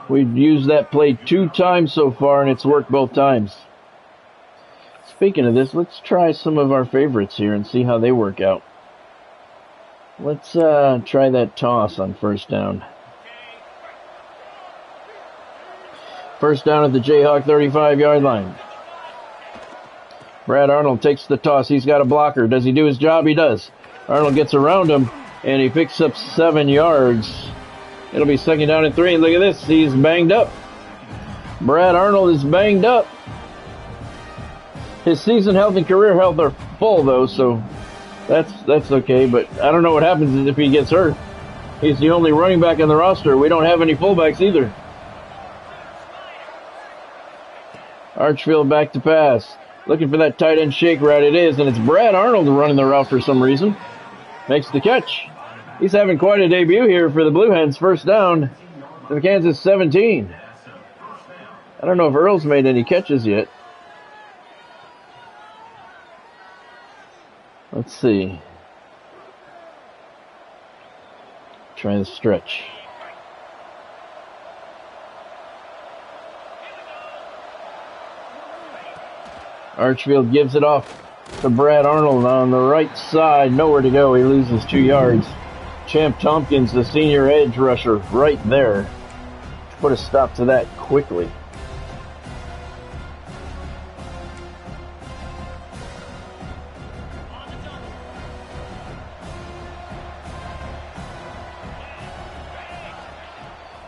We've used that play 2 times so far, and it's worked both times. Speaking of this, let's try some of our favorites here and see how they work out. Let's try that toss on first down. First down at the Jayhawk 35-yard line. Brad Arnold takes the toss. He's got a blocker. Does he do his job? He does. Arnold gets around him, and he picks up 7 yards. It'll be second down and 3. And look at this. He's banged up. Brad Arnold is banged up. His season health and career health are full, though, so that's okay. But I don't know what happens if he gets hurt. He's the only running back on the roster. We don't have any fullbacks either. Archfield back to pass. Looking for that tight end shake route. It is, and it's Brad Arnold running the route for some reason. Makes the catch. He's having quite a debut here for the Blue Hens. First down to the Kansas 17. I don't know if Earl's made any catches yet. Let's see. Try the stretch. Archfield gives it off to Brad Arnold on the right side. Nowhere to go. He loses 2 yards. Champ Tompkins, the senior edge rusher, right there. Put a stop to that quickly.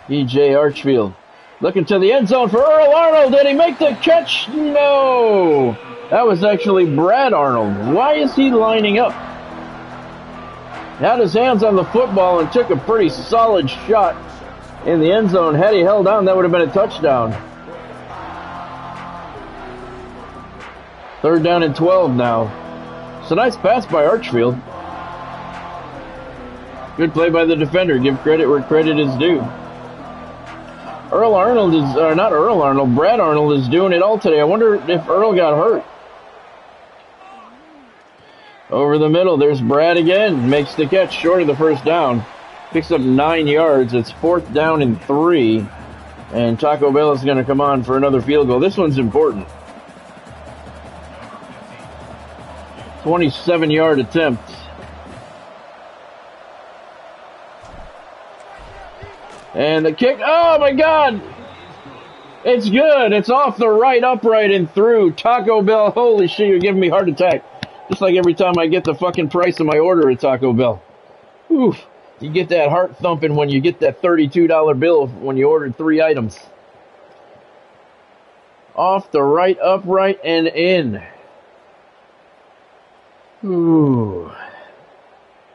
E.J. Archfield looking to the end zone for Earl Arnold. Did he make the catch? No. That was actually Brad Arnold. Why is he lining up? Had his hands on the football and took a pretty solid shot in the end zone. Had he held on, that would have been a touchdown. 3rd down and 12 now. It's a nice pass by Archfield. Good play by the defender. Give credit where credit is due. Earl Arnold is, or not Earl Arnold, Brad Arnold is doing it all today. I wonder if Earl got hurt. Over the middle, there's Brad again. Makes the catch short of the first down. Picks up 9 yards. It's 4th down and 3. And Taco Bell is going to come on for another field goal. This one's important. 27-yard attempt. And the kick, oh my God! It's good. It's off the right upright and through. Taco Bell, holy shit, you're giving me a heart attack. Just like every time I get the fucking price of my order at Taco Bell. Oof. You get that heart thumping when you get that $32 bill when you ordered 3 items. Off the right upright and in. Ooh.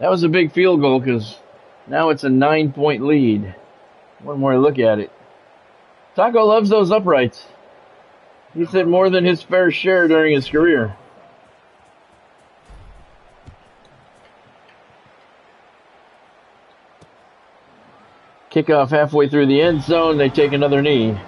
That was a big field goal because now it's a 9-point lead. One more look at it. Taco loves those uprights. He's hit more than his fair share during his career. Kickoff halfway through the end zone. They take another knee.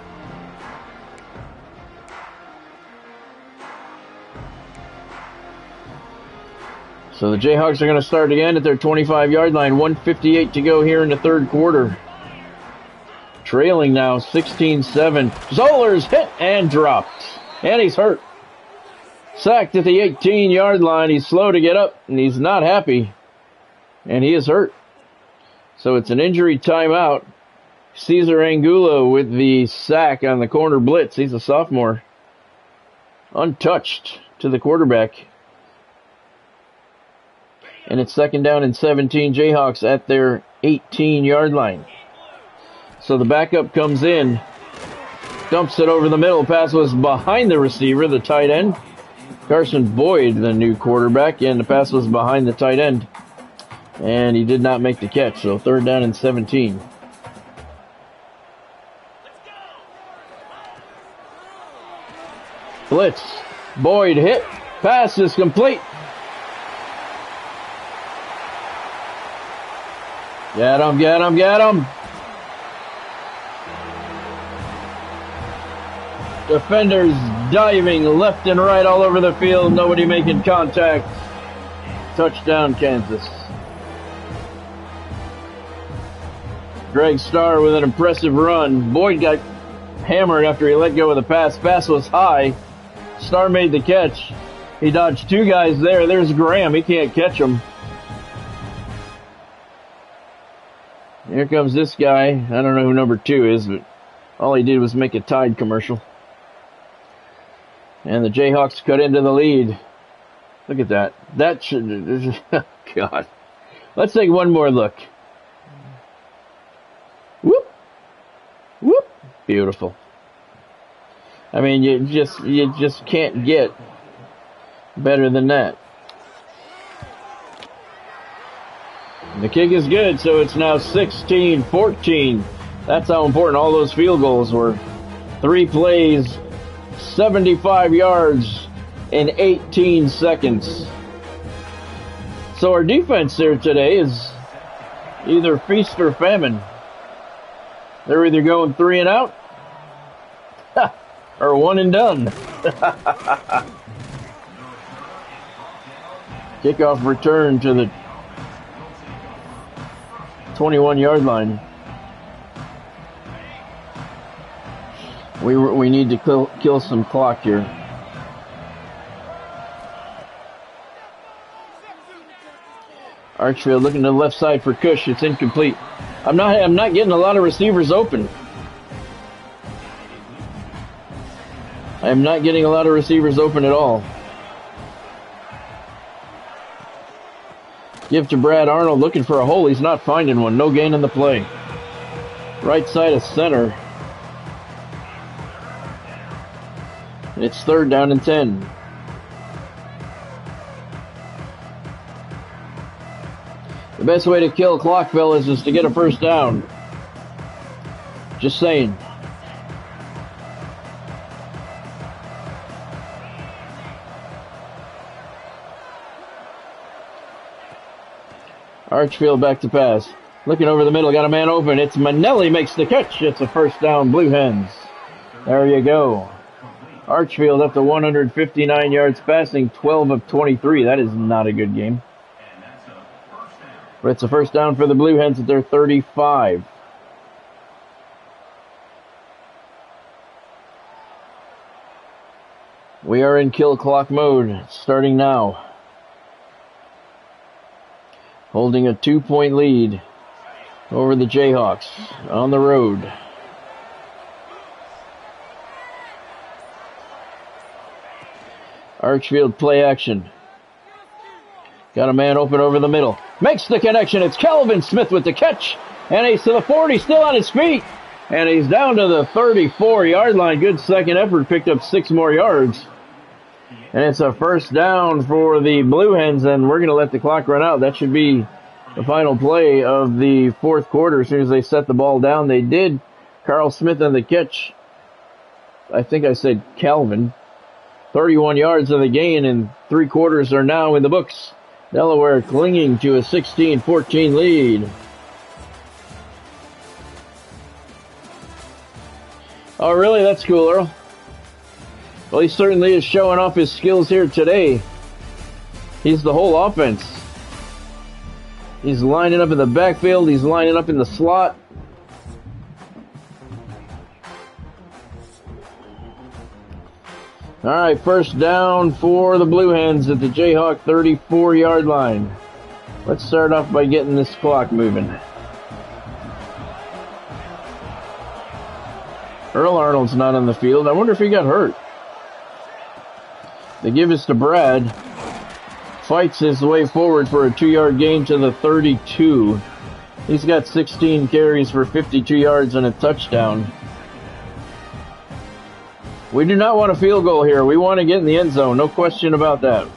So the Jayhawks are going to start again at their 25-yard line. 1:58 to go here in the 3rd quarter. Trailing now 16-7. Zoller's hit and dropped. And he's hurt. Sacked at the 18-yard line. He's slow to get up, and he's not happy. And he is hurt. So it's an injury timeout. Cesar Angulo with the sack on the corner blitz. He's a sophomore. Untouched to the quarterback. And it's 2nd down and 17. Jayhawks at their 18-yard line. So the backup comes in. Dumps it over the middle. Pass was behind the receiver, the tight end. Carson Boyd, the new quarterback. And the pass was behind the tight end. And he did not make the catch. So 3rd down and 17. Blitz. Boyd hit. Pass is complete. Get him, get him, get him. Defenders diving left and right all over the field. Nobody making contact. Touchdown, Kansas. Greg Starr with an impressive run. Boyd got hammered after he let go of the pass. Pass was high. Starr made the catch. He dodged 2 guys there. There's Graham. He can't catch him. Here comes this guy. I don't know who number 2 is, but all he did was make a Tide commercial. And the Jayhawks cut into the lead. Look at that. That should... God. Let's take one more look. Whoop. Whoop. Beautiful. I mean, you just can't get better than that. The kick is good, so it's now 16-14. That's how important all those field goals were. 3 plays, 75 yards, in 18 seconds. So our defense there today is either feast or famine. They're either going 3 and out or 1 and done. Kickoff return to the 21-yard line. We need to kill some clock here. Archfield looking to the left side for Cush. It's incomplete. I'm not getting a lot of receivers open. I'm not getting a lot of receivers open at all. Give to Brad Arnold looking for a hole. He's not finding one. No gain in the play. Right side of center. It's 3rd down and 10. The best way to kill clock, fellas, is to get a first down. Just saying. Archfield back to pass. Looking over the middle, got a man open. It's Manelli makes the catch. It's a first down, Blue Hens. There you go. Archfield up to 159 yards passing, 12 of 23. That is not a good game. But it's a first down for the Blue Hens at their 35. We are in kill clock mode, starting now. Holding a 2-point lead over the Jayhawks on the road. Archfield play action. Got a man open over the middle. Makes the connection. It's Calvin Smith with the catch. And he's to the 40, still on his feet. And he's down to the 34-yard line. Good second effort. Picked up 6 more yards. And it's a first down for the Blue Hens. And we're going to let the clock run out. That should be the final play of the 4th quarter. As soon as they set the ball down, they did. Carl Smith on the catch. I think I said Calvin. 31 yards of the gain, and 3 quarters are now in the books. Delaware clinging to a 16-14 lead. Oh, really? That's cool, Earl. Well, he certainly is showing off his skills here today. He's the whole offense. He's lining up in the backfield. He's lining up in the slot. All right, first down for the Blue Hens at the Jayhawk 34-yard line. Let's start off by getting this clock moving. Earl Arnold's not on the field. I wonder if he got hurt. They give this to Brad. Fights his way forward for a 2-yard gain to the 32. He's got 16 carries for 52 yards and a touchdown. We do not want a field goal here. We want to get in the end zone. No question about that.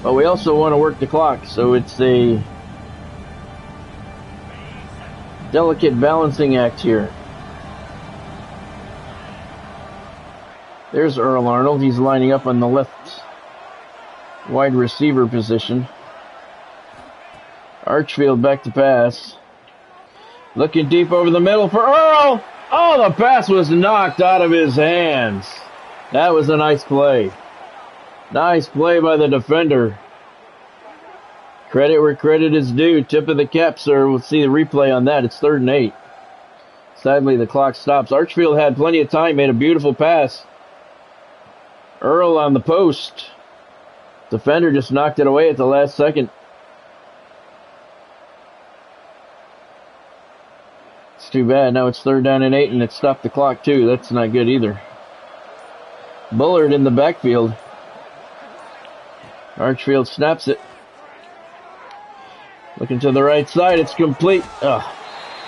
But we also want to work the clock. So it's a delicate balancing act here. There's Earl Arnold. He's lining up on the left wide receiver position. Archfield back to pass. Looking deep over the middle for Earl. Oh, the pass was knocked out of his hands. That was a nice play. Nice play by the defender. Credit where credit is due. Tip of the cap, sir. We'll see the replay on that. It's 3rd and 8. Sadly, the clock stops. Archfield had plenty of time, made a beautiful pass. Earl on the post. Defender just knocked it away at the last second. It's too bad. Now it's 3rd down and 8, and it stopped the clock too. That's not good either. Bullard in the backfield. Archfield snaps it. Looking to the right side. It's complete.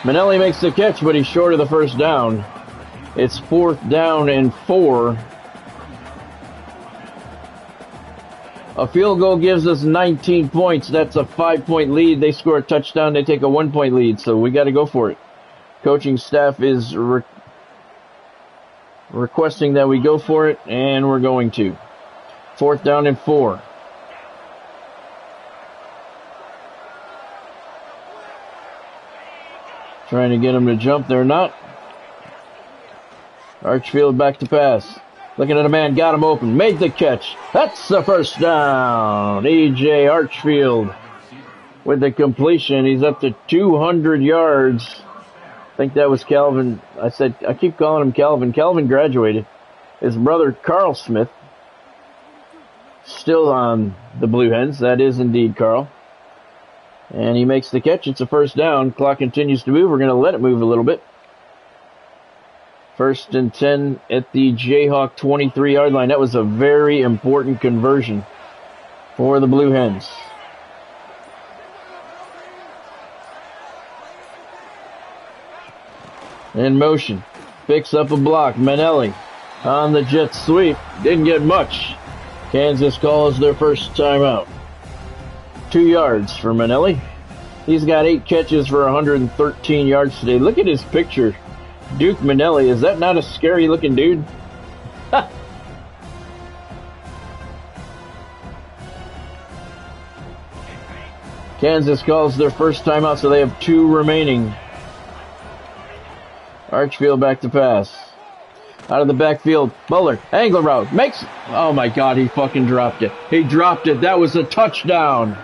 Manelli makes the catch, but he's short of the first down. It's 4th down and 4. A field goal gives us 19 points. That's a 5-point lead. They score a touchdown. They take a 1-point lead, so we got to go for it. Coaching staff is requesting that we go for it, and we're going to. 4th down and 4. Trying to get him to jump. They're not. Archfield back to pass. Looking at a man. Got him open. Made the catch. That's the first down. E.J. Archfield with the completion. He's up to 200 yards. I think that was Calvin. I keep calling him Calvin. Calvin graduated. His brother, Carl Smith, still on the Blue Hens. That is indeed Carl. And he makes the catch. It's a first down. Clock continues to move. We're going to let it move a little bit. 1st and 10 at the Jayhawk 23-yard line. That was a very important conversion for the Blue Hens. In motion. Picks up a block. Manelli on the jet sweep. Didn't get much. Kansas calls their first timeout. 2 yards for Manelli. He's got 8 catches for 113 yards today. Look at his picture. Duke Manelli. Is that not a scary looking dude? Kansas calls their first timeout, so they have 2 remaining. Archfield back to pass. Out of the backfield. Bullard. Angle route. Makes. Oh my God, he fucking dropped it. He dropped it. That was a touchdown.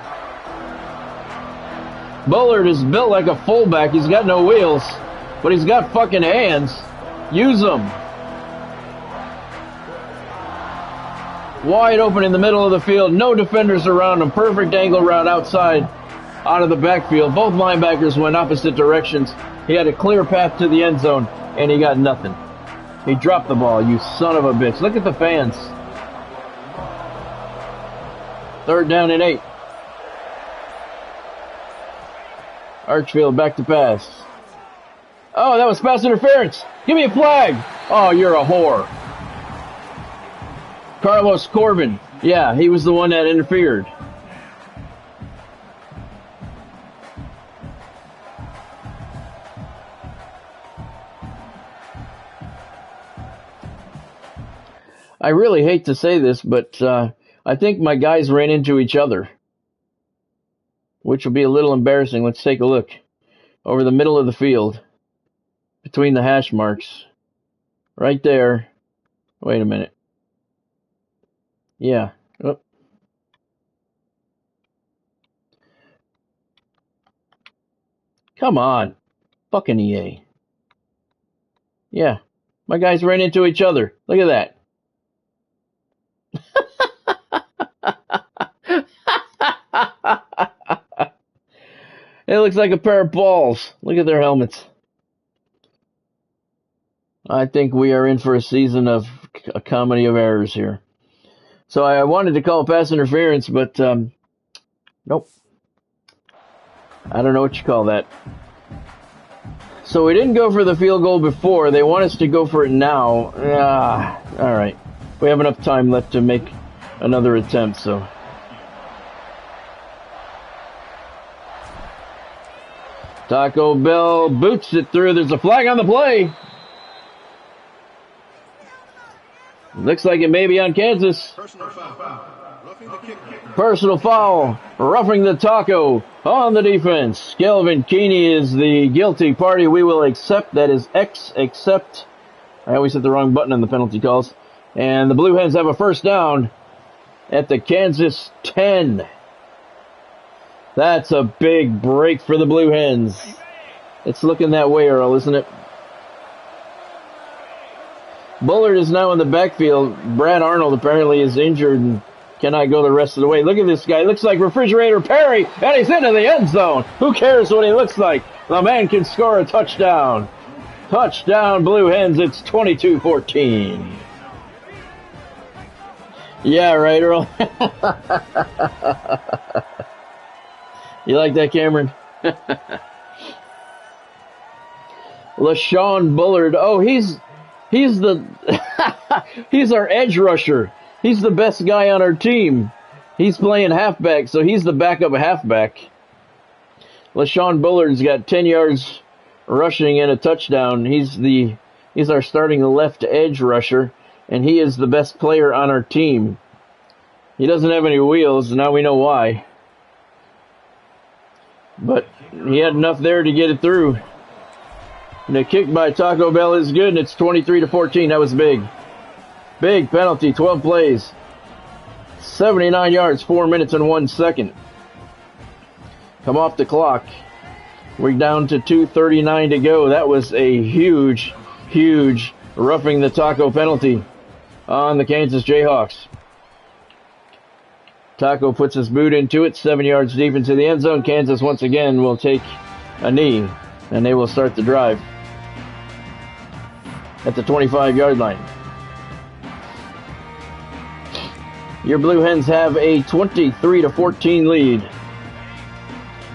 Bullard is built like a fullback. He's got no wheels, but he's got fucking hands. Use them. Wide open in the middle of the field. No defenders around him. Perfect angle route outside. Out of the backfield. Both linebackers went opposite directions. He had a clear path to the end zone, and he got nothing. He dropped the ball, you son of a bitch. Look at the fans. 3rd down and 8. Archfield back to pass. Oh, that was pass interference. Give me a flag. Oh, you're a whore. Carlos Corbin. Yeah, he was the one that interfered. I really hate to say this, but I think my guys ran into each other, which will be a little embarrassing. Let's take a look. Over the middle of the field, between the hash marks, right there. Wait a minute. Yeah. Oh. Come on. Fucking EA. Yeah. My guys ran into each other. Look at that. It looks like a pair of balls. Look at their helmets. I think we are in for a season of a comedy of errors here. So I wanted to call pass interference, but nope. I don't know what you call that. So we didn't go for the field goal before. They want us to go for it now. All right. We have enough time left to make another attempt, so. Taco Bell boots it through. There's a flag on the play. Looks like it may be on Kansas. Personal foul. Roughing the taco on the defense. Kelvin Keeney is the guilty party. We will accept. That is X, accept. I always hit the wrong button on the penalty calls. And the Blue Hens have a first down at the Kansas 10. That's a big break for the Blue Hens. It's looking that way, Earl, isn't it? Bullard is now in the backfield. Brad Arnold apparently is injured and cannot go the rest of the way. Look at this guy. Looks like Refrigerator Perry, and he's into the end zone. Who cares what he looks like? The man can score a touchdown. Touchdown, Blue Hens. It's 22-14. Yeah, right, Earl. You like that, Cameron? LaShawn Bullard. Oh, he's the he's our edge rusher. He's the best guy on our team. He's playing halfback, so he's the backup halfback. LaShawn Bullard's got 10 yards rushing and a touchdown. He's our starting left edge rusher, and he is the best player on our team. He doesn't have any wheels, now we know why. But he had enough there to get it through. And the kick by Taco Bell is good, and it's 23-14. That was big. Big penalty, 12 plays. 79 yards, 4 minutes and 1 second. Come off the clock. We're down to 2:39 to go. That was a huge, huge roughing the taco penalty on the Kansas Jayhawks. Taco puts his boot into it, 7 yards deep into the end zone. Kansas once again will take a knee, and they will start the drive at the 25-yard line. Your Blue Hens have a 23-14 lead.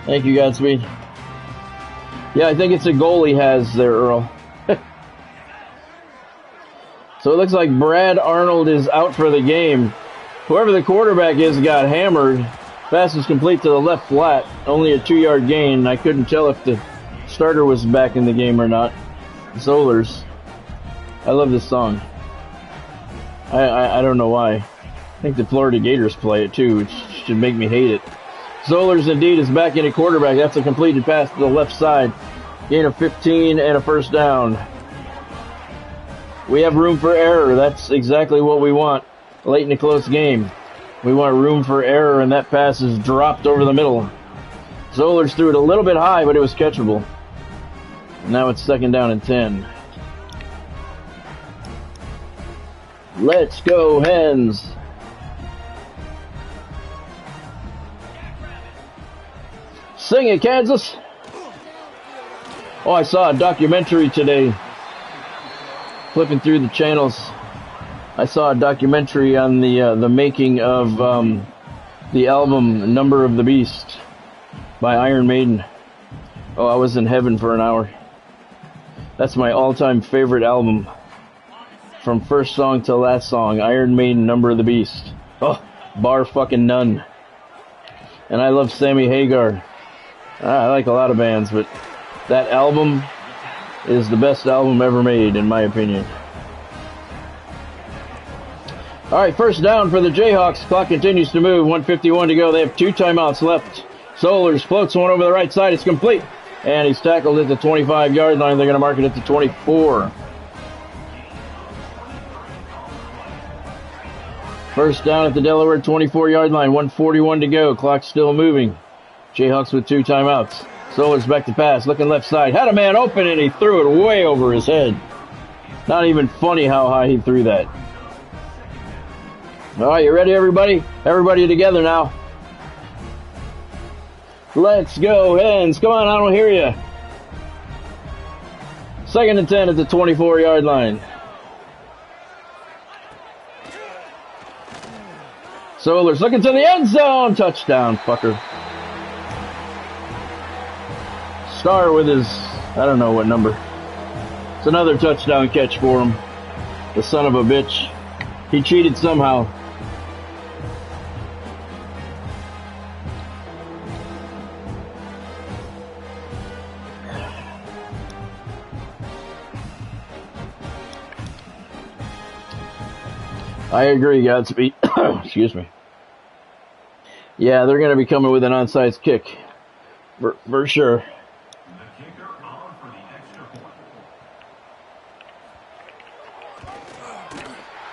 Thank you, Godspeed. Yeah, I think it's a goal he has there, Earl. So it looks like Brad Arnold is out for the game. Whoever the quarterback is got hammered. Pass was complete to the left flat. Only a 2-yard gain. I couldn't tell if the starter was back in the game or not. Zollers. I love this song. I don't know why. I think the Florida Gators play it too, which should make me hate it. Zollers indeed is back in at quarterback. That's a completed pass to the left side. Gain of 15 and a first down. We have room for error. That's exactly what we want late in a close game. We want room for error, and that pass is dropped over the middle. Zollers threw it a little bit high, but it was catchable. Now it's 2nd down and 10. Let's go, Hens. Sing it, Kansas. Oh, I saw a documentary today. Flipping through the channels, I saw a documentary on the making of the album Number of the Beast by Iron Maiden. Oh, I was in heaven for an hour. That's my all-time favorite album. From first song to last song, Iron Maiden, Number of the Beast. Oh, bar fucking none. And I love Sammy Hagar. I like a lot of bands, but that album is the best album ever made, in my opinion. All right, first down for the Jayhawks. Clock continues to move. 1:51 to go. They have 2 timeouts left. Zollers floats one over the right side. It's complete. And he's tackled at the 25-yard line. They're going to mark it at the 24. First down at the Delaware 24-yard line. 1:41 to go. Clock still moving. Jayhawks with 2 timeouts. Zollers back to pass. Looking left side. Had a man open and he threw it way over his head. Not even funny how high he threw that. All right, you ready, everybody? Everybody together now. Let's go, Hens. Come on, I don't hear you. 2nd and 10 at the 24-yard line. Zollers looking to the end zone. Touchdown, fucker. Star with his, I don't know what number. It's another touchdown catch for him. The son of a bitch. He cheated somehow. I agree, Godspeed. Excuse me. Yeah, they're going to be coming with an onside kick. For sure.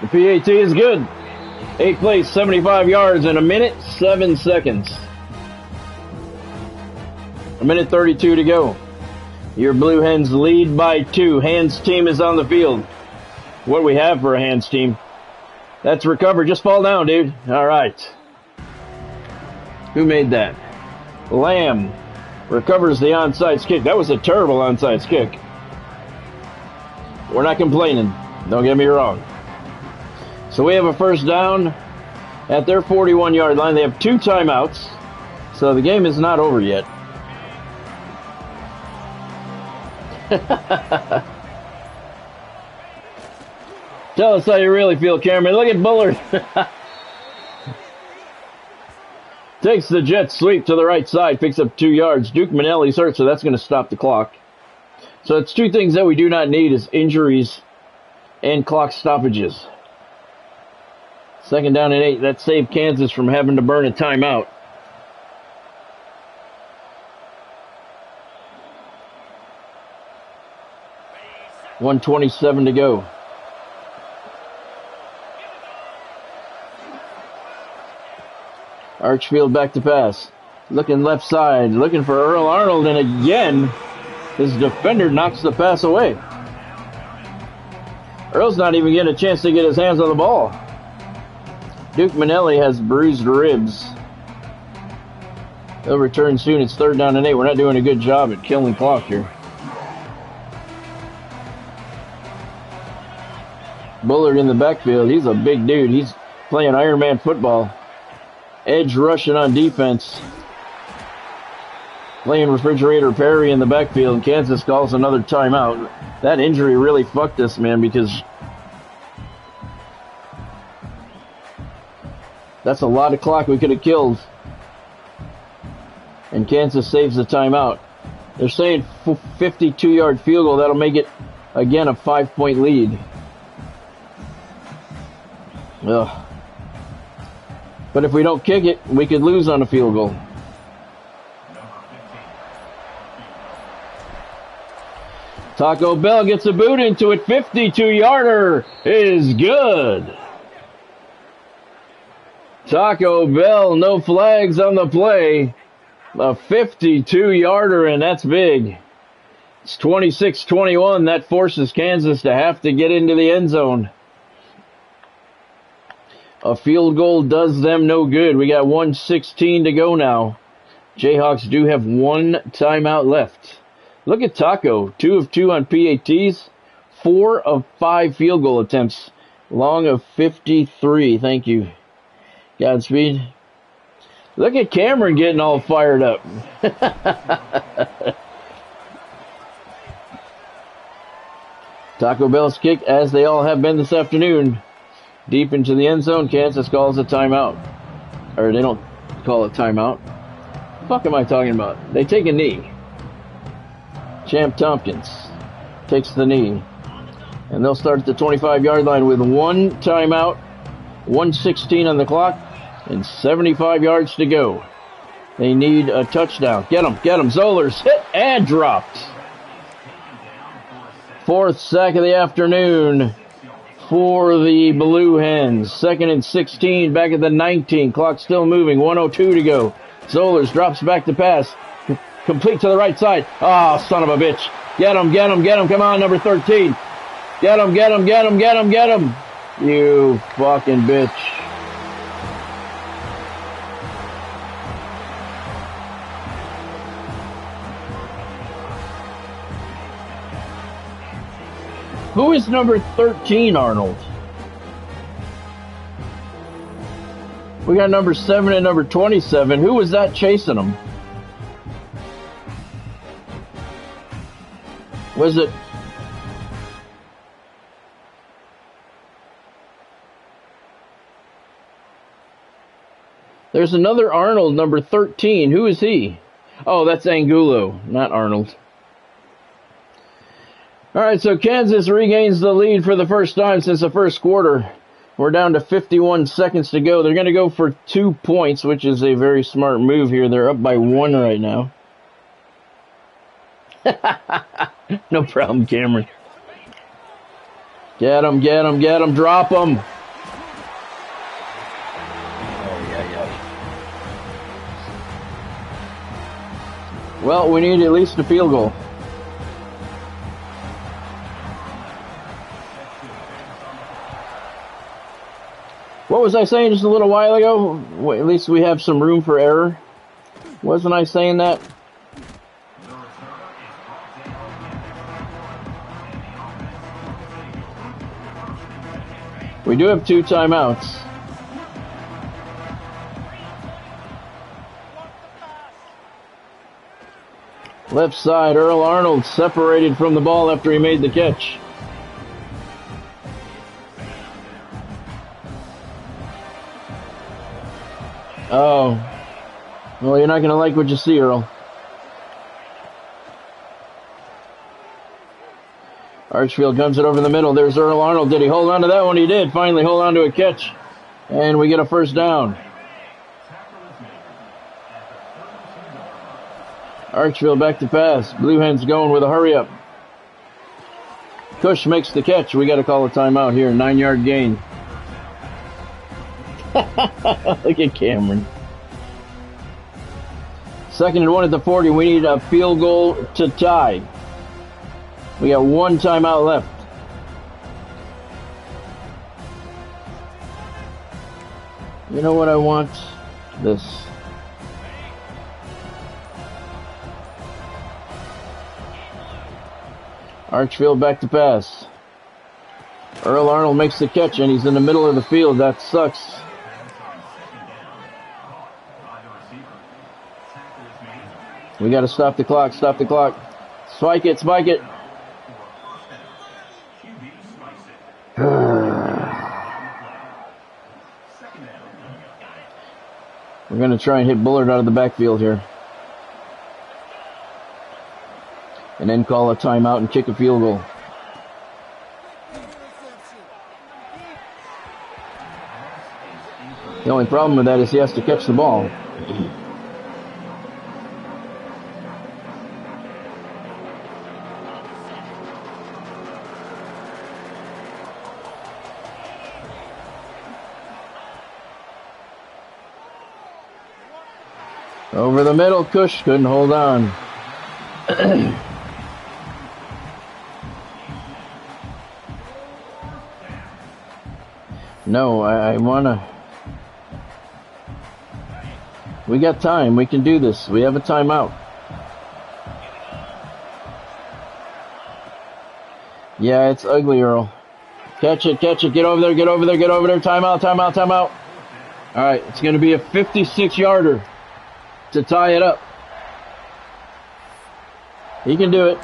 The PAT is good. 8 plays, 75 yards in 1:07 seconds. 1:32 to go. Your Blue Hens lead by 2. Hands team is on the field. What do we have for a Hands team? That's recovered. Just fall down, dude. All right. Who made that? Lamb recovers the onside kick. That was a terrible onside kick. We're not complaining. Don't get me wrong. So we have a first down at their 41-yard line. They have 2 timeouts. So the game is not over yet. Tell us how you really feel, Cameron. Look at Bullard. Takes the jet sweep to the right side, picks up 2 yards. Duke Manelli's hurt, so that's going to stop the clock. So it's 2 things that we do not need is injuries and clock stoppages. 2nd down and 8. That saved Kansas from having to burn a timeout. .127 to go. Archfield back to pass. Looking left side. Looking for Earl Arnold. And again, his defender knocks the pass away. Earl's not even getting a chance to get his hands on the ball. Duke Manelli has bruised ribs. They'll return soon. It's 3rd down and 8. We're not doing a good job at killing clock here. Bullard in the backfield. He's a big dude. He's playing Iron Man football. Edge rushing on defense. Playing Refrigerator Perry in the backfield. And Kansas calls another timeout. That injury really fucked this man because that's a lot of clock we could have killed. And Kansas saves the timeout. They're saying 52-yard field goal. That'll make it, again, a 5-point lead. Ugh. But if we don't kick it, we could lose on a field goal. Taco Bell gets a boot into it. 52-yarder is good. Taco Bell, no flags on the play. A 52-yarder, and that's big. It's 26-21. That forces Kansas to have to get into the end zone. A field goal does them no good. We got 1:16 to go now. Jayhawks do have 1 timeout left. Look at Taco. 2 of 2 on PATs. 4 of 5 field goal attempts. Long of 53. Thank you. Godspeed. Look at Cameron getting all fired up. Taco Bell's kick, as they all have been this afternoon, deep into the end zone. Kansas calls a timeout. Or they don't call it timeout. What the fuck am I talking about? They take a knee. Champ Tompkins takes the knee. And they'll start at the 25-yard line with 1 timeout, 1:16 on the clock, and 75 yards to go. They need a touchdown. Get him. Zollers hit and dropped. 4th sack of the afternoon for the Blue Hens. 2nd and 16, back at the 19. Clock still moving. 1:02 to go. Zollers drops back to pass. Complete to the right side. Oh, son of a bitch. Get him. Come on, number 13. Get him. You fucking bitch. Who is number 13, Arnold? We got number 7 and number 27. Who was that chasing them? Was it? There's another Arnold, number 13. Who is he? Oh, that's Angulo, not Arnold. All right, so Kansas regains the lead for the first time since the first quarter. We're down to 51 seconds to go. They're going to go for 2 points, which is a very smart move here. They're up by 1 right now. No problem, Cameron. Get him. Drop him. Well, we need at least a field goal. What was I saying just a little while ago? Wait, at least we have some room for error. Wasn't I saying that? We do have 2 timeouts. Left side, Earl Arnold separated from the ball after he made the catch. Oh. Well, you're not going to like what you see, Earl. Archfield comes it over the middle. There's Earl Arnold. Did he hold on to that one? He did. Finally hold on to a catch. And we get a first down. Archfield back to pass. Blue Hens going with a hurry up. Cush makes the catch. We got to call a timeout here. 9-yard gain. Look at Cameron. 2nd and 1 at the 40. We need a field goal to tie. We got 1 timeout left. You know what I want? This. Archfield back to pass. Earl Arnold makes the catch, and he's in the middle of the field. That sucks. We got to stop the clock. Stop the clock. Spike it. Spike it. We're going to try and hit Bullard out of the backfield here. And then call a timeout and kick a field goal. The only problem with that is he has to catch the ball. Over the middle, Cush couldn't hold on. No, I wanna. We got time. We can do this. We have a timeout. Yeah, it's ugly, Earl. Catch it, catch it. Get over there, get over there, get over there. Timeout, timeout, timeout. All right, it's going to be a 56-yarder to tie it up. He can do it.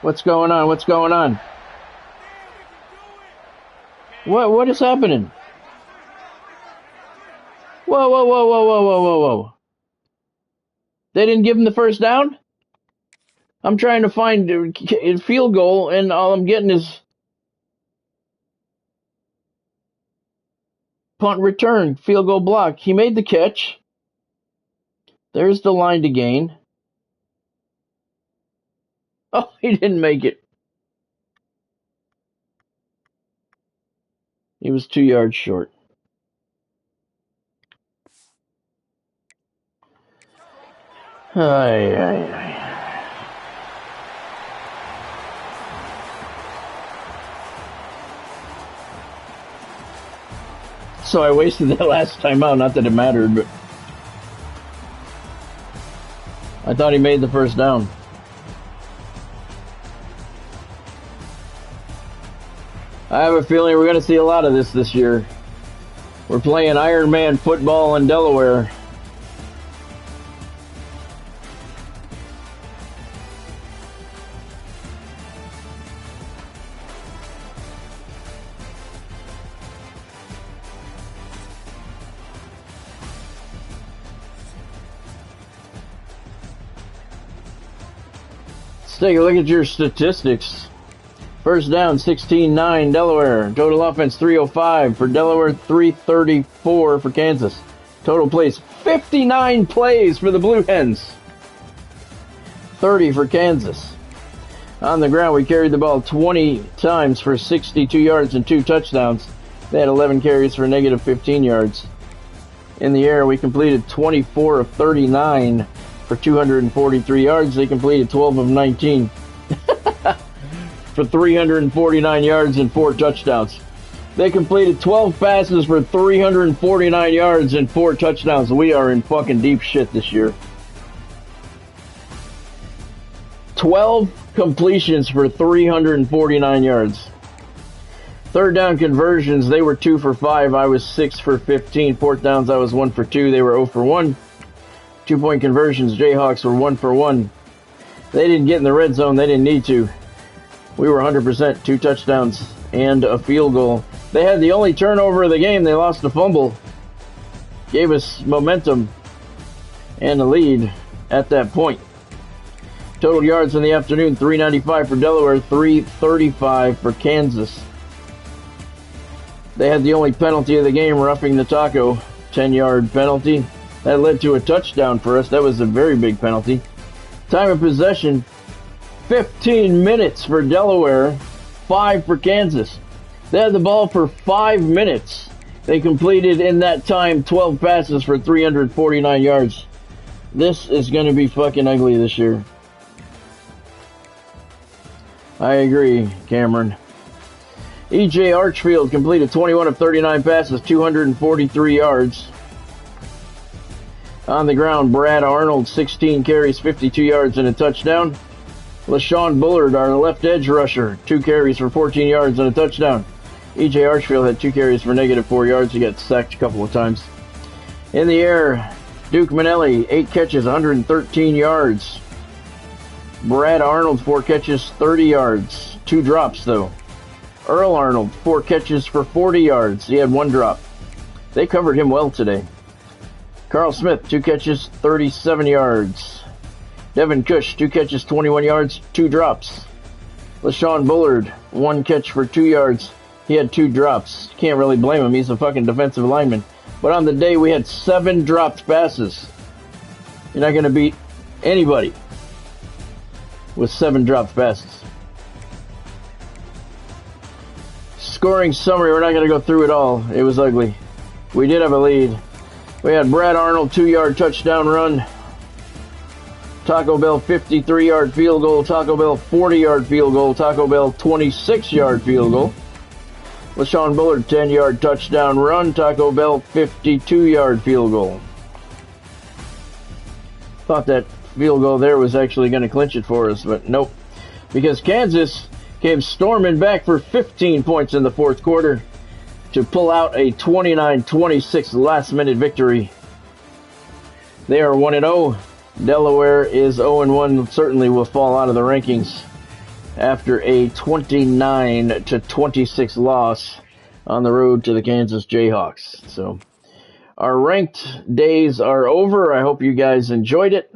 What's going on? What's going on? What is happening? Whoa, whoa, whoa, whoa, whoa, whoa, whoa, whoa. They didn't give him the first down? I'm trying to find a field goal, and all I'm getting is punt return, field goal block. He made the catch. There's the line to gain. Oh, he didn't make it. He was 2 yards short. Ay, ay, ay. So I wasted that last time out, not that it mattered, but I thought he made the first down. I have a feeling we're going to see a lot of this year. We're playing Iron Man football in Delaware. Let's take a look at your statistics. First down, 16-9, Delaware. Total offense, 305 for Delaware, 334 for Kansas. Total plays, 59 plays for the Blue Hens. 30 for Kansas. On the ground, we carried the ball 20 times for 62 yards and 2 touchdowns. They had 11 carries for negative 15 yards. In the air, we completed 24 of 39 for 243 yards. They completed 12 of 19. For 349 yards and 4 touchdowns. They completed 12 passes for 349 yards and 4 touchdowns. We are in fucking deep shit this year. 12 completions for 349 yards. Third down conversions, they were 2 for 5. I was 6 for 15. Fourth downs, I was 1 for 2. They were 0 for 1. 2-point conversions, Jayhawks were 1 for 1. They didn't get in the red zone. They didn't need to. We were 100%, 2 touchdowns and a field goal. They had the only turnover of the game. They lost a fumble. Gave us momentum and a lead at that point. Total yards in the afternoon, 395 for Delaware, 335 for Kansas. They had the only penalty of the game, roughing the taco, 10-yard penalty. That led to a touchdown for us. That was a very big penalty. Time of possession, 15 minutes for Delaware, 5 for Kansas. They had the ball for 5 minutes. They completed in that time 12 passes for 349 yards. This is going to be fucking ugly this year. I agree, Cameron. E.J. Archfield completed 21 of 39 passes, 243 yards. On the ground, Brad Arnold, 16 carries, 52 yards, and a touchdown. LaShawn Bullard, our left edge rusher, 2 carries for 14 yards and a touchdown. E.J. Archfield had 2 carries for -4 yards. He got sacked a couple of times. In the air, Duke Manelli, 8 catches, 113 yards. Brad Arnold, 4 catches, 30 yards. 2 drops, though. Earl Arnold, 4 catches for 40 yards. He had 1 drop. They covered him well today. Carl Smith, 2 catches, 37 yards. Devin Cush, 2 catches, 21 yards, 2 drops. LaShawn Bullard, 1 catch for 2 yards. He had 2 drops. Can't really blame him. He's a fucking defensive lineman. But on the day, we had 7 dropped passes. You're not going to beat anybody with 7 dropped passes. Scoring summary, we're not going to go through it all. It was ugly. We did have a lead. We had Brad Arnold, 2-yard touchdown run. Taco Bell, 53-yard field goal. Taco Bell, 40-yard field goal. Taco Bell, 26-yard field goal. LaShawn Bullard, 10-yard touchdown run. Taco Bell, 52-yard field goal. Thought that field goal there was actually going to clinch it for us, but nope. Because Kansas came storming back for 15 points in the fourth quarter to pull out a 29-26 last-minute victory. They are 1-0. Delaware is 0-1. Certainly will fall out of the rankings after a 29-26 loss on the road to the Kansas Jayhawks. So our ranked days are over. I hope you guys enjoyed it.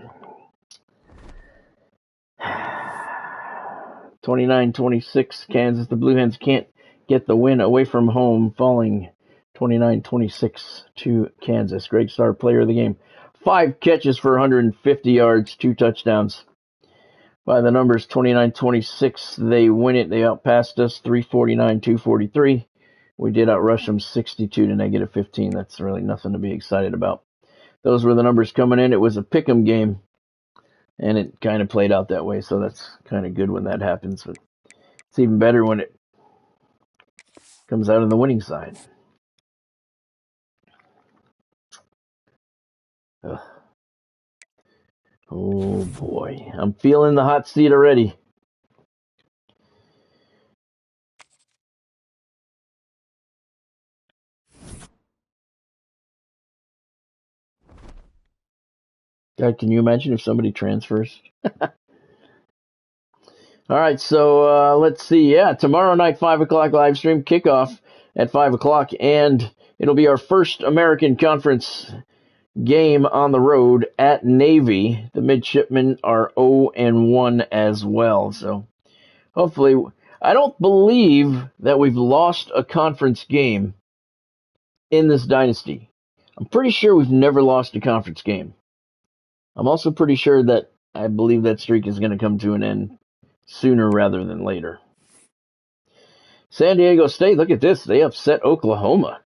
29-26, Kansas. The Blue Hens can't get the win away from home, falling 29-26 to Kansas. Greg Starr, player of the game. 5 catches for 150 yards, 2 touchdowns. By the numbers, 29-26, they win it. They outpassed us, 349-243. We did outrush them 62 to -15. That's really nothing to be excited about. Those were the numbers coming in. It was a pick'em game, and it kind of played out that way, so that's kind of good when that happens. But it's even better when it comes out on the winning side. Ugh. Oh boy, I'm feeling the hot seat already. God, can you imagine if somebody transfers? All right, so let's see. Yeah, tomorrow night, 5 o'clock live stream, kickoff at 5 o'clock, and it'll be our first American Conference game on the road at Navy. The midshipmen are 0-1 as well. So hopefully, I don't believe that we've lost a conference game in this dynasty. I'm pretty sure we've never lost a conference game. I'm also pretty sure that I believe that streak is going to come to an end sooner rather than later. San Diego State, look at this. They upset Oklahoma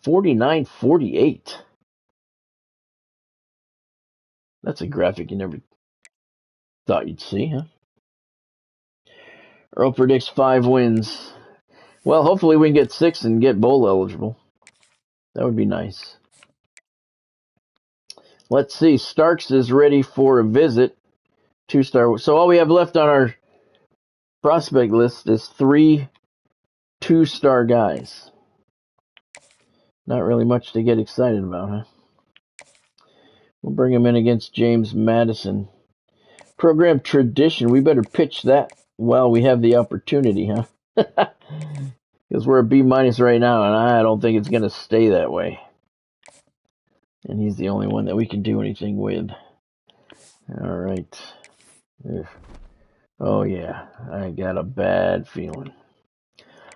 49-48. That's a graphic you never thought you'd see, huh? Earl predicts 5 wins. Well, hopefully we can get 6 and get bowl eligible. That would be nice. Let's see. Starks is ready for a visit. 2-star. So all we have left on our prospect list is 3 2-star guys. Not really much to get excited about, huh? We'll bring him in against James Madison. Program tradition. We better pitch that while we have the opportunity, huh? Because we're a B- right now, and I don't think it's going to stay that way. And he's the only one that we can do anything with. All right. Ugh. Oh, yeah. I got a bad feeling.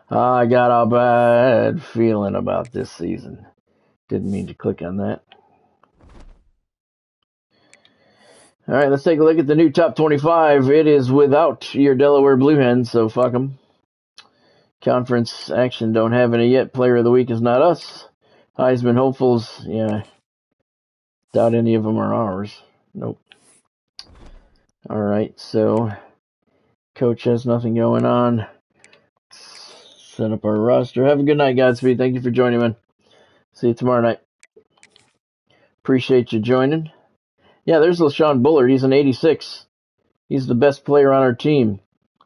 I got a bad feeling about this season. Didn't mean to click on that. All right, let's take a look at the new top 25. It is without your Delaware Blue Hens, so fuck them. Conference action, don't have any yet. Player of the week is not us. Heisman hopefuls, yeah, doubt any of them are ours. Nope. All right, so coach has nothing going on. Set up our roster. Have a good night, Godspeed. Thank you for joining, man. See you tomorrow night. Appreciate you joining. Yeah, there's LaShawn Bullard. He's an 86. He's the best player on our team.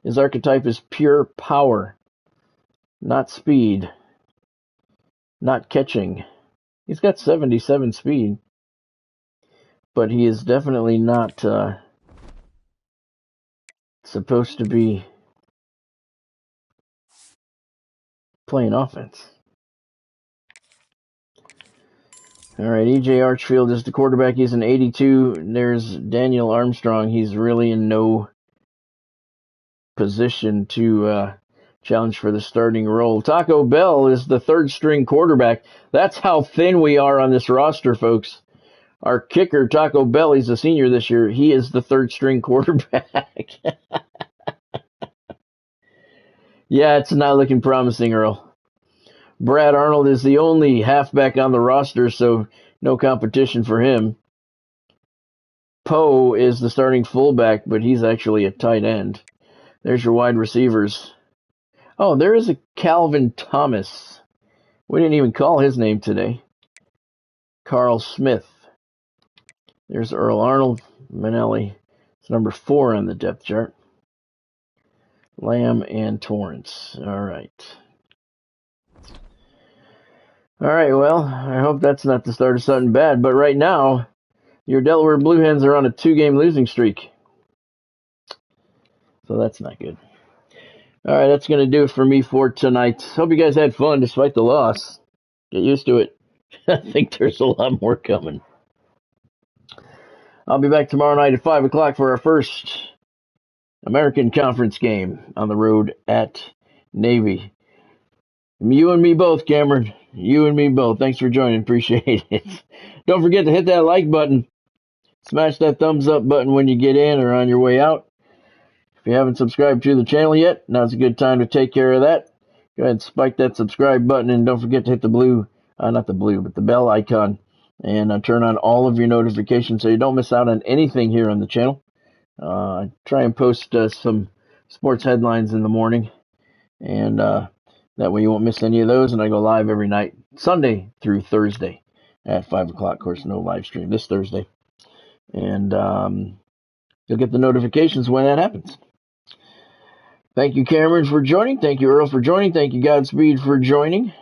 His archetype is pure power, not speed, not catching. He's got 77 speed, but he is definitely not supposed to be playing offense. All right, E.J. Archfield is the quarterback. He's an 82. There's Daniel Armstrong. He's really in no position to challenge for the starting role. Taco Bell is the third-string quarterback. That's how thin we are on this roster, folks. Our kicker, Taco Bell, he's a senior this year. He is the third-string quarterback. Yeah, it's not looking promising, Earl. Brad Arnold is the only halfback on the roster, so no competition for him. Poe is the starting fullback, but he's actually a tight end. There's your wide receivers. Oh, there is a Calvin Thomas. We didn't even call his name today. Carl Smith. There's Earl Arnold. Manelli. It's number 4 on the depth chart. Lamb and Torrance. All right. All right, well, I hope that's not the start of something bad, but right now, your Delaware Blue Hens are on a 2-game losing streak. So that's not good. All right, that's going to do it for me for tonight. Hope you guys had fun despite the loss. Get used to it. I think there's a lot more coming. I'll be back tomorrow night at 5 o'clock for our first American Conference game on the road at Navy. You and me both, Cameron. You and me both. Thanks for joining. Appreciate it. Don't forget to hit that like button. Smash that thumbs up button when you get in or on your way out. If you haven't subscribed to the channel yet, now's a good time to take care of that. Go ahead and spike that subscribe button, and don't forget to hit the the bell icon, and turn on all of your notifications so you don't miss out on anything here on the channel. I try and post some sports headlines in the morning, and that way you won't miss any of those, and I go live every night, Sunday through Thursday at 5 o'clock. Of course, no live stream this Thursday. And you'll get the notifications when that happens. Thank you, Cameron, for joining. Thank you, Earl, for joining. Thank you, Godspeed, for joining.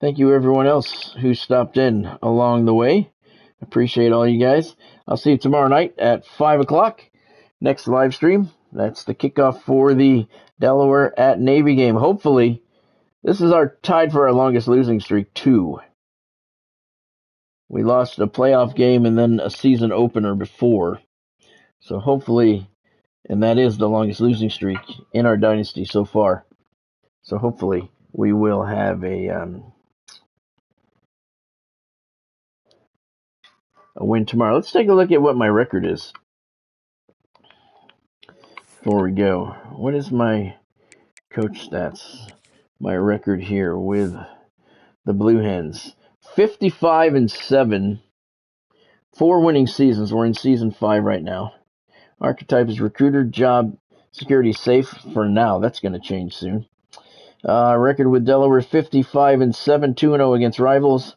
Thank you, everyone else who stopped in along the way. Appreciate all you guys. I'll see you tomorrow night at 5 o'clock. Next live stream. That's the kickoff for the Delaware at Navy game. Hopefully, this is our tied for our longest losing streak, 2. We lost a playoff game and then a season opener before. So hopefully, and that is the longest losing streak in our dynasty so far. So hopefully we will have a win tomorrow. Let's take a look at what my record is before we go. What is my coach stats? My record here with the Blue Hens. 55-7. 4 winning seasons. We're in season 5 right now. Archetype is recruiter, job, security safe for now. That's going to change soon. Record with Delaware 55-7, 2-0 against rivals,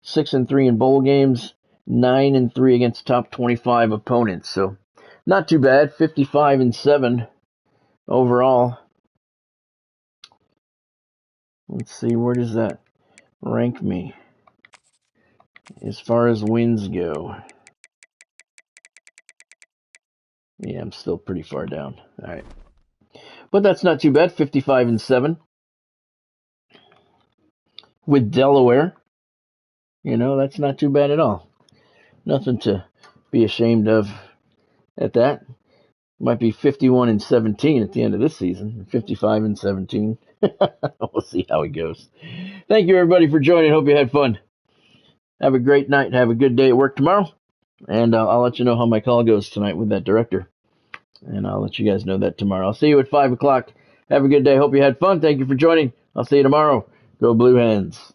6-3 in bowl games, 9-3 against top 25 opponents. So not too bad. 55-7 overall. Let's see, where does that rank me as far as wins go? Yeah, I'm still pretty far down. All right. But that's not too bad. 55-7 with Delaware. You know, that's not too bad at all. Nothing to be ashamed of at that. Might be 51-17 at the end of this season, 55-17. We'll see how it goes. Thank you, everybody, for joining. Hope you had fun. Have a great night. Have a good day at work tomorrow. And I'll let you know how my call goes tonight with that director. And I'll let you guys know that tomorrow. I'll see you at 5 o'clock. Have a good day. Hope you had fun. Thank you for joining. I'll see you tomorrow. Go Blue Hens.